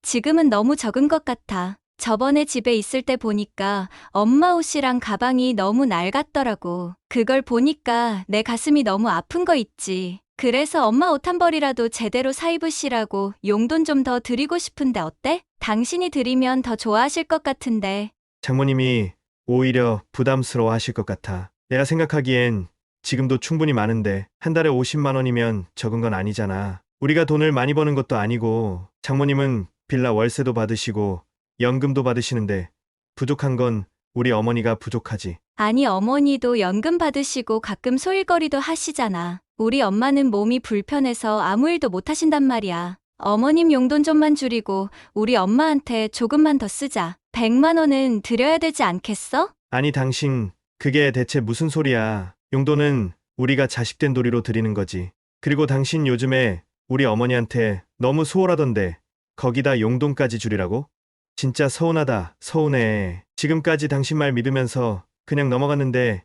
지금은 너무 적은 것 같아. 저번에 집에 있을 때 보니까 엄마 옷이랑 가방이 너무 낡았더라고. 그걸 보니까 내 가슴이 너무 아픈 거 있지. 그래서 엄마 옷 한 벌이라도 제대로 사 입으시라고 용돈 좀 더 드리고 싶은데 어때? 당신이 드리면 더 좋아하실 것 같은데. 장모님이 오히려 부담스러워 하실 것 같아. 내가 생각하기엔 지금도 충분히 많은데 한 달에 50만 원이면 적은 건 아니잖아. 우리가 돈을 많이 버는 것도 아니고 장모님은 빌라 월세도 받으시고 연금도 받으시는데 부족한 건 우리 어머니가 부족하지. 아니, 어머니도 연금 받으시고 가끔 소일거리도 하시잖아. 우리 엄마는 몸이 불편해서 아무 일도 못 하신단 말이야. 어머님 용돈 좀만 줄이고 우리 엄마한테 조금만 더 쓰자. 100만 원은 드려야 되지 않겠어? 아니 당신 그게 대체 무슨 소리야. 용돈은 우리가 자식된 도리로 드리는 거지. 그리고 당신 요즘에 우리 어머니한테 너무 소홀하던데 거기다 용돈까지 줄이라고? 진짜 서운하다. 서운해. 지금까지 당신 말 믿으면서 그냥 넘어갔는데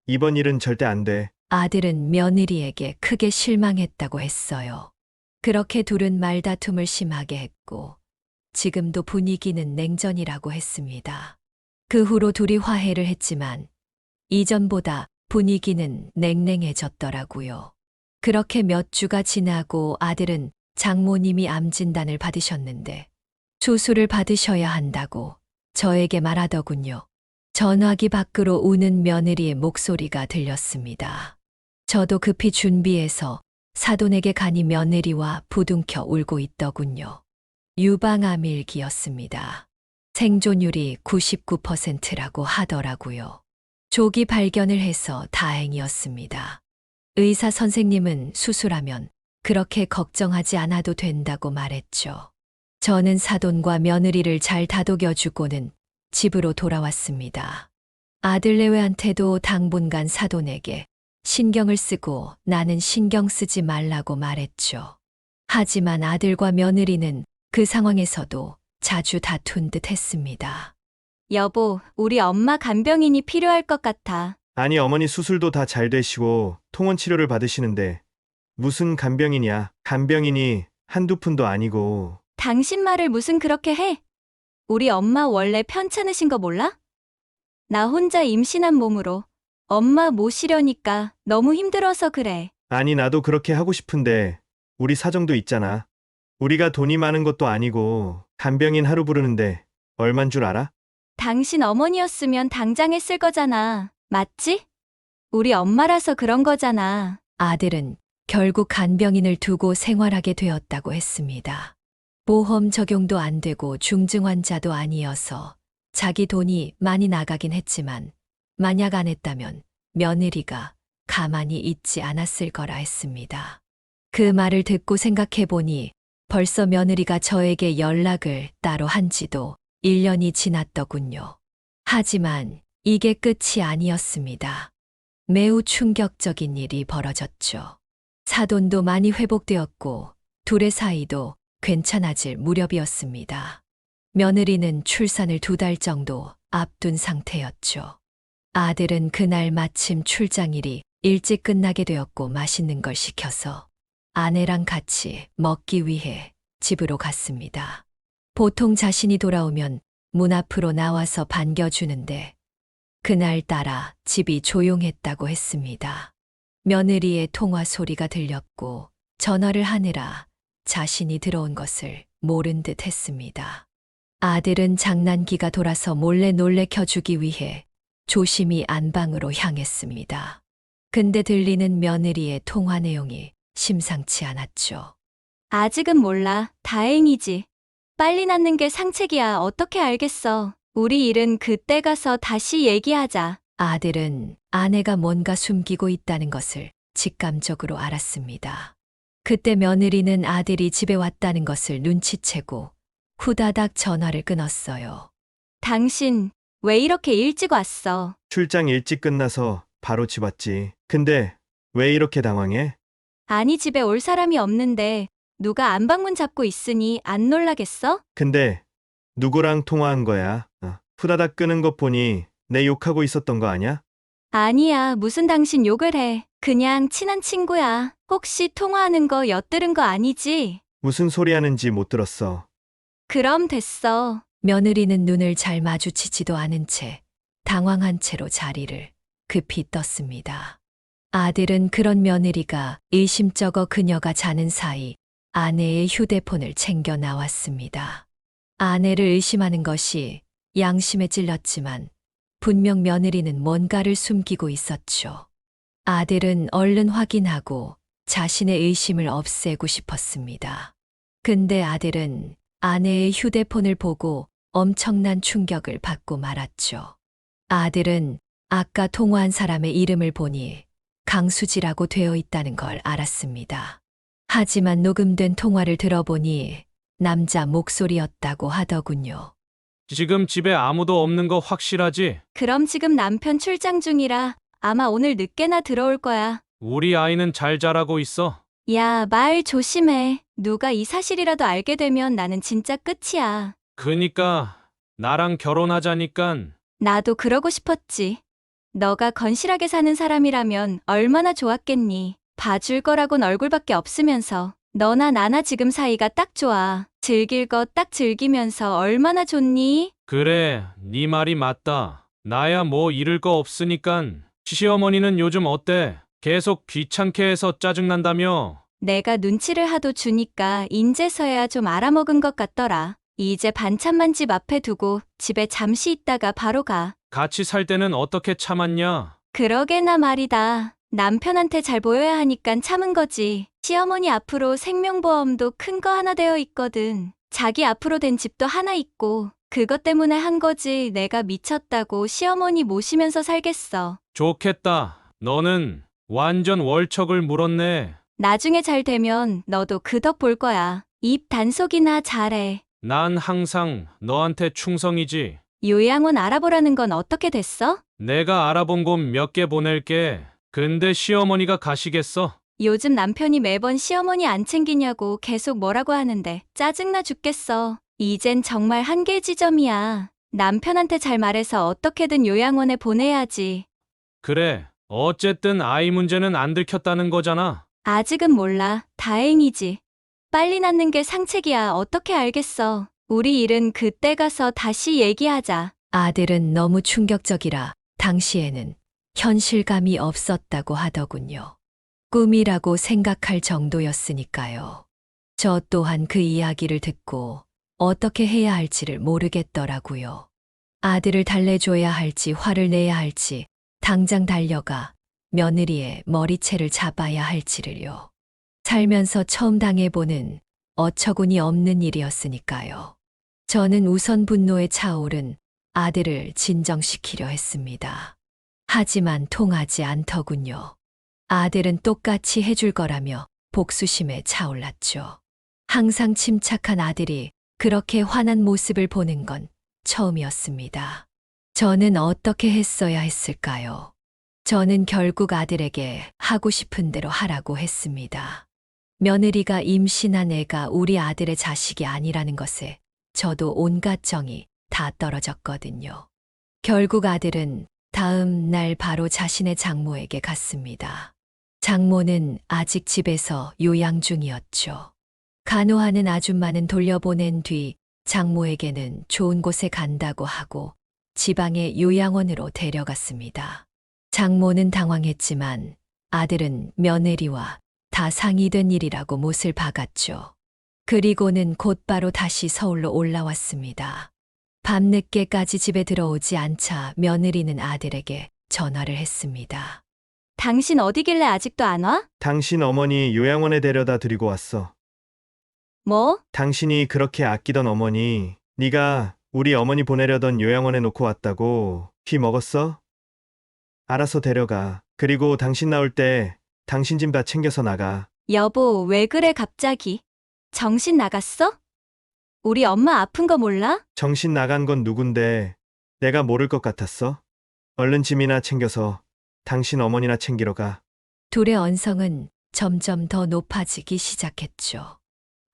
이번 일은 절대 안 돼. 아들은 며느리에게 크게 실망했다고 했어요. 그렇게 둘은 말다툼을 심하게 했고, 지금도 분위기는 냉전이라고 했습니다. 그 후로 둘이 화해를 했지만, 이전보다 분위기는 냉랭해졌더라고요. 그렇게 몇 주가 지나고 아들은 장모님이 암 진단을 받으셨는데, 수술을 받으셔야 한다고 저에게 말하더군요. 전화기 밖으로 우는 며느리의 목소리가 들렸습니다. 저도 급히 준비해서 사돈에게 가니 며느리와 부둥켜 울고 있더군요. 유방암일기였습니다. 생존율이 99%라고 하더라고요. 조기 발견을 해서 다행이었습니다. 의사 선생님은 수술하면 그렇게 걱정하지 않아도 된다고 말했죠. 저는 사돈과 며느리를 잘 다독여주고는 집으로 돌아왔습니다. 아들내외한테도 당분간 사돈에게 신경을 쓰고 나는 신경 쓰지 말라고 말했죠. 하지만 아들과 며느리는 그 상황에서도 자주 다툰 듯 했습니다. 여보, 우리 엄마 간병인이 필요할 것 같아. 아니 어머니 수술도 다 잘 되시고 통원 치료를 받으시는데 무슨 간병인이야. 간병인이 한두 푼도 아니고. 당신 말을 무슨 그렇게 해? 우리 엄마 원래 편찮으신 거 몰라? 나 혼자 임신한 몸으로 엄마 모시려니까 너무 힘들어서 그래. 아니 나도 그렇게 하고 싶은데 우리 사정도 있잖아. 우리가 돈이 많은 것도 아니고 간병인 하루 부르는데 얼만 줄 알아? 당신 어머니였으면 당장 했을 거잖아. 맞지? 우리 엄마라서 그런 거잖아. 아들은 결국 간병인을 두고 생활하게 되었다고 했습니다. 보험 적용도 안 되고 중증 환자도 아니어서 자기 돈이 많이 나가긴 했지만 만약 안 했다면 며느리가 가만히 있지 않았을 거라 했습니다. 그 말을 듣고 생각해 보니 벌써 며느리가 저에게 연락을 따로 한 지도 1년이 지났더군요. 하지만 이게 끝이 아니었습니다. 매우 충격적인 일이 벌어졌죠. 사돈도 많이 회복되었고 둘의 사이도 괜찮아질 무렵이었습니다. 며느리는 출산을 2달 정도 앞둔 상태였죠. 아들은 그날 마침 출장일이 일찍 끝나게 되었고 맛있는 걸 시켜서 아내랑 같이 먹기 위해 집으로 갔습니다. 보통 자신이 돌아오면 문 앞으로 나와서 반겨주는데 그날따라 집이 조용했다고 했습니다. 며느리의 통화 소리가 들렸고 전화를 하느라 자신이 들어온 것을 모른 듯 했습니다. 아들은 장난기가 돌아서 몰래 놀래켜주기 위해 조심히 안방으로 향했습니다. 근데 들리는 며느리의 통화 내용이 심상치 않았죠. 아직은 몰라. 다행이지. 빨리 낳는 게 상책이야. 어떻게 알겠어. 우리 일은 그때 가서 다시 얘기하자. 아들은 아내가 뭔가 숨기고 있다는 것을 직감적으로 알았습니다. 그때 며느리는 아들이 집에 왔다는 것을 눈치채고 후다닥 전화를 끊었어요. 당신, 왜 이렇게 일찍 왔어? 출장 일찍 끝나서 바로 집 왔지. 근데 왜 이렇게 당황해? 아니, 집에 올 사람이 없는데 누가 안방문 잡고 있으니 안 놀라겠어? 근데 누구랑 통화한 거야? 후다닥 끄는 것 보니 내 욕하고 있었던 거 아냐? 아니야, 무슨 당신 욕을 해. 그냥 친한 친구야. 혹시 통화하는 거 엿들은 거 아니지? 무슨 소리 하는지 못 들었어. 그럼 됐어. 며느리는 눈을 잘 마주치지도 않은 채 당황한 채로 자리를 급히 떴습니다. 아들은 그런 며느리가 일심쩍어 그녀가 자는 사이 아내의 휴대폰을 챙겨 나왔습니다. 아내를 의심하는 것이 양심에 찔렸지만 분명 며느리는 뭔가를 숨기고 있었죠. 아들은 얼른 확인하고 자신의 의심을 없애고 싶었습니다. 근데 아들은 아내의 휴대폰을 보고 엄청난 충격을 받고 말았죠. 아들은 아까 통화한 사람의 이름을 보니 강수지라고 되어 있다는 걸 알았습니다. 하지만 녹음된 통화를 들어보니 남자 목소리였다고 하더군요. 지금 집에 아무도 없는 거 확실하지? 그럼 지금 남편 출장 중이라 아마 오늘 늦게나 들어올 거야. 우리 아이는 잘 자라고 있어. 야, 말 조심해. 누가 이 사실이라도 알게 되면 나는 진짜 끝이야. 그니까 나랑 결혼하자니깐. 나도 그러고 싶었지. 너가 건실하게 사는 사람이라면 얼마나 좋았겠니. 봐줄 거라곤 얼굴밖에 없으면서. 너나 나나 지금 사이가 딱 좋아. 즐길 거 딱 즐기면서 얼마나 좋니? 그래, 네 말이 맞다. 나야 뭐 잃을 거 없으니깐. 시어머니는 요즘 어때? 계속 귀찮게 해서 짜증난다며? 내가 눈치를 하도 주니까 인제서야 좀 알아먹은 것 같더라. 이제 반찬만 집 앞에 두고 집에 잠시 있다가 바로 가. 같이 살 때는 어떻게 참았냐? 그러게나 말이다. 남편한테 잘 보여야 하니깐 참은 거지. 시어머니 앞으로 생명보험도 큰 거 하나 되어 있거든. 자기 앞으로 된 집도 하나 있고 그것 때문에 한 거지. 내가 미쳤다고 시어머니 모시면서 살겠어. 좋겠다. 너는 완전 월척을 물었네. 나중에 잘 되면 너도 그 덕 볼 거야. 입 단속이나 잘해. 난 항상 너한테 충성이지. 요양원 알아보라는 건 어떻게 됐어? 내가 알아본 곳 몇 개 보낼게. 근데 시어머니가 가시겠어? 요즘 남편이 매번 시어머니 안 챙기냐고 계속 뭐라고 하는데 짜증나 죽겠어. 이젠 정말 한계 지점이야. 남편한테 잘 말해서 어떻게든 요양원에 보내야지. 그래. 어쨌든 아이 문제는 안 들켰다는 거잖아. 아직은 몰라. 다행이지. 빨리 낳는 게 상책이야. 어떻게 알겠어. 우리 일은 그때 가서 다시 얘기하자. 아들은 너무 충격적이라 당시에는 현실감이 없었다고 하더군요. 꿈이라고 생각할 정도였으니까요. 저 또한 그 이야기를 듣고 어떻게 해야 할지를 모르겠더라고요. 아들을 달래줘야 할지 화를 내야 할지 당장 달려가 며느리의 머리채를 잡아야 할지를요. 살면서 처음 당해보는 어처구니 없는 일이었으니까요. 저는 우선 분노에 차오른 아들을 진정시키려 했습니다. 하지만 통하지 않더군요. 아들은 똑같이 해줄 거라며 복수심에 차올랐죠. 항상 침착한 아들이 그렇게 화난 모습을 보는 건 처음이었습니다. 저는 어떻게 했어야 했을까요? 저는 결국 아들에게 하고 싶은 대로 하라고 했습니다. 며느리가 임신한 애가 우리 아들의 자식이 아니라는 것에 저도 온갖 정이 다 떨어졌거든요. 결국 아들은 다음 날 바로 자신의 장모에게 갔습니다. 장모는 아직 집에서 요양 중이었죠. 간호하는 아줌마는 돌려보낸 뒤 장모에게는 좋은 곳에 간다고 하고 지방의 요양원으로 데려갔습니다. 장모는 당황했지만 아들은 며느리와 다 상의된 일이라고 못을 박았죠. 그리고는 곧바로 다시 서울로 올라왔습니다. 밤늦게까지 집에 들어오지 않자 며느리는 아들에게 전화를 했습니다. 당신 어디길래 아직도 안 와? 당신 어머니 요양원에 데려다 드리고 왔어. 뭐? 당신이 그렇게 아끼던 어머니, 네가 우리 어머니 보내려던 요양원에 놓고 왔다고 휘 먹었어? 알아서 데려가. 그리고 당신 나올 때 당신 짐 다 챙겨서 나가. 여보, 왜 그래 갑자기? 정신 나갔어? 우리 엄마 아픈 거 몰라? 정신 나간 건 누군데 내가 모를 것 같았어? 얼른 짐이나 챙겨서 당신 어머니나 챙기러 가. 둘의 언성은 점점 더 높아지기 시작했죠.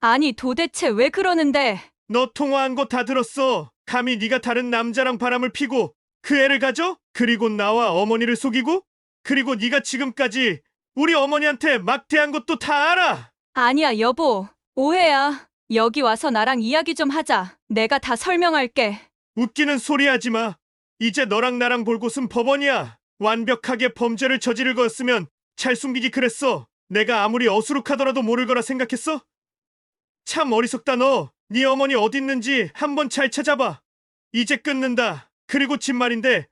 아니 도대체 왜 그러는데? 너 통화한 거 다 들었어. 감히 네가 다른 남자랑 바람을 피고 그 애를 가져? 그리고 나와 어머니를 속이고? 그리고 네가 지금까지 우리 어머니한테 막대한 것도 다 알아. 아니야 여보, 오해야. 여기 와서 나랑 이야기 좀 하자. 내가 다 설명할게. 웃기는 소리 하지 마. 이제 너랑 나랑 볼 곳은 법원이야. 완벽하게 범죄를 저지를 거였으면 잘 숨기기 그랬어. 내가 아무리 어수룩하더라도 모를 거라 생각했어? 참 어리석다 너. 네 어머니 어디 있는지 한번 잘 찾아봐. 이제 끊는다. 그리고 진말인데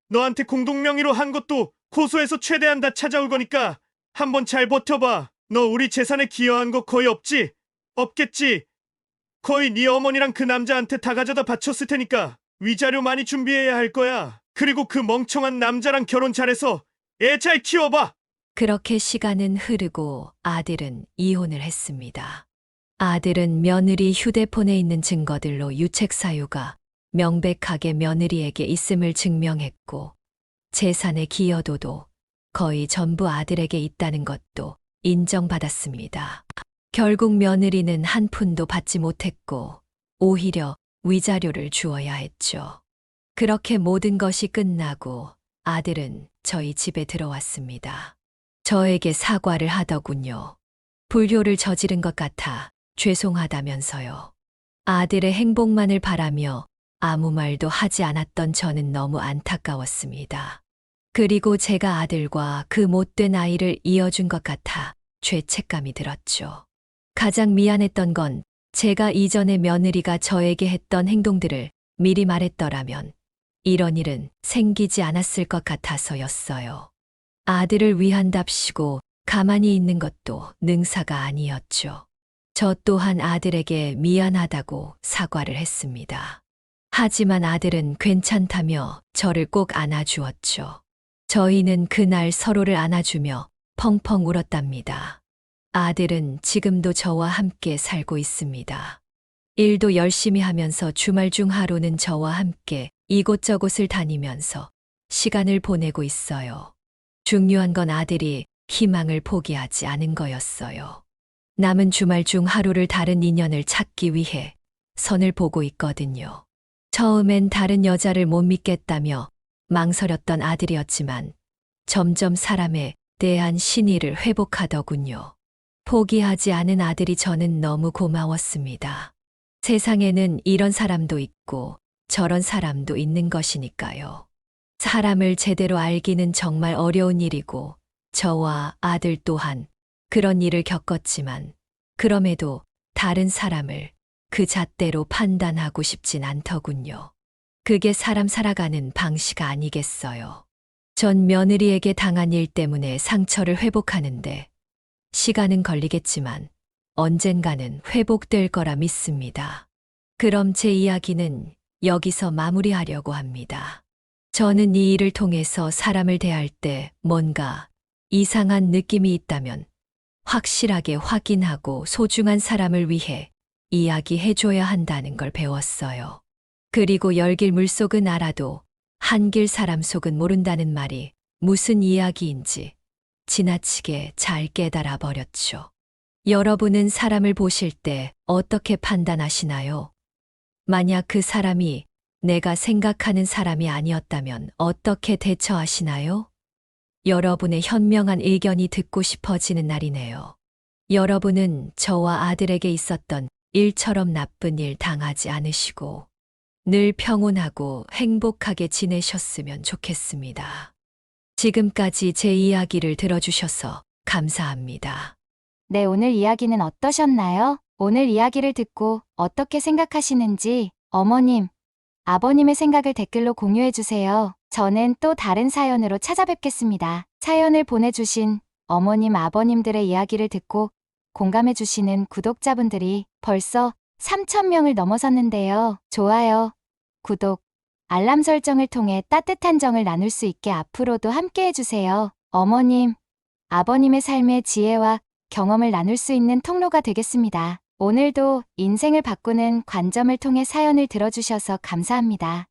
너한테 공동명의로 한 것도 고소해서 최대한 다 찾아올 거니까 한번 잘 버텨봐. 너 우리 재산에 기여한 거 거의 없지? 없겠지? 거의 네 어머니랑 그 남자한테 다 가져다 바쳤을 테니까 위자료 많이 준비해야 할 거야. 그리고 그 멍청한 남자랑 결혼 잘해서 애 잘 키워봐. 그렇게 시간은 흐르고 아들은 이혼을 했습니다. 아들은 며느리 휴대폰에 있는 증거들로 유책 사유가 명백하게 며느리에게 있음을 증명했고 재산의 기여도도 거의 전부 아들에게 있다는 것도 인정받았습니다. 결국 며느리는 한 푼도 받지 못했고 오히려 위자료를 주어야 했죠. 그렇게 모든 것이 끝나고 아들은 저희 집에 들어왔습니다. 저에게 사과를 하더군요. 불효를 저지른 것 같아 죄송하다면서요. 아들의 행복만을 바라며 아무 말도 하지 않았던 저는 너무 안타까웠습니다. 그리고 제가 아들과 그 못된 아이를 이어준 것 같아 죄책감이 들었죠. 가장 미안했던 건 제가 이전에 며느리가 저에게 했던 행동들을 미리 말했더라면 이런 일은 생기지 않았을 것 같아서였어요. 아들을 위한답시고 가만히 있는 것도 능사가 아니었죠. 저 또한 아들에게 미안하다고 사과를 했습니다. 하지만 아들은 괜찮다며 저를 꼭 안아주었죠. 저희는 그날 서로를 안아주며 펑펑 울었답니다. 아들은 지금도 저와 함께 살고 있습니다. 일도 열심히 하면서 주말 중 하루는 저와 함께 이곳저곳을 다니면서 시간을 보내고 있어요. 중요한 건 아들이 희망을 포기하지 않은 거였어요. 남은 주말 중 하루를 다른 인연을 찾기 위해 선을 보고 있거든요. 처음엔 다른 여자를 못 믿겠다며 망설였던 아들이었지만 점점 사람에 대한 신의를 회복하더군요. 포기하지 않은 아들이 저는 너무 고마웠습니다. 세상에는 이런 사람도 있고 저런 사람도 있는 것이니까요. 사람을 제대로 알기는 정말 어려운 일이고 저와 아들 또한 그런 일을 겪었지만 그럼에도 다른 사람을 그 잣대로 판단하고 싶진 않더군요. 그게 사람 살아가는 방식 아니겠어요. 전 며느리에게 당한 일 때문에 상처를 회복하는데 시간은 걸리겠지만 언젠가는 회복될 거라 믿습니다. 그럼 제 이야기는 여기서 마무리하려고 합니다. 저는 이 일을 통해서 사람을 대할 때 뭔가 이상한 느낌이 있다면 확실하게 확인하고 소중한 사람을 위해 이야기해줘야 한다는 걸 배웠어요. 그리고 열길 물속은 알아도 한길 사람 속은 모른다는 말이 무슨 이야기인지 지나치게 잘 깨달아 버렸죠. 여러분은 사람을 보실 때 어떻게 판단하시나요? 만약 그 사람이 내가 생각하는 사람이 아니었다면 어떻게 대처하시나요? 여러분의 현명한 의견이 듣고 싶어지는 날이네요. 여러분은 저와 아들에게 있었던 일처럼 나쁜 일 당하지 않으시고 늘 평온하고 행복하게 지내셨으면 좋겠습니다. 지금까지 제 이야기를 들어주셔서 감사합니다. 네, 오늘 이야기는 어떠셨나요? 오늘 이야기를 듣고 어떻게 생각하시는지 어머님, 아버님의 생각을 댓글로 공유해주세요. 저는 또 다른 사연으로 찾아뵙겠습니다. 사연을 보내주신 어머님, 아버님들의 이야기를 듣고 공감해주시는 구독자분들이 벌써 3,000명을 넘어섰는데요. 좋아요, 구독, 알람 설정을 통해 따뜻한 정을 나눌 수 있게 앞으로도 함께 해주세요. 어머님, 아버님의 삶의 지혜와 경험을 나눌 수 있는 통로가 되겠습니다. 오늘도 인생을 바꾸는 관점을 통해 사연을 들어주셔서 감사합니다.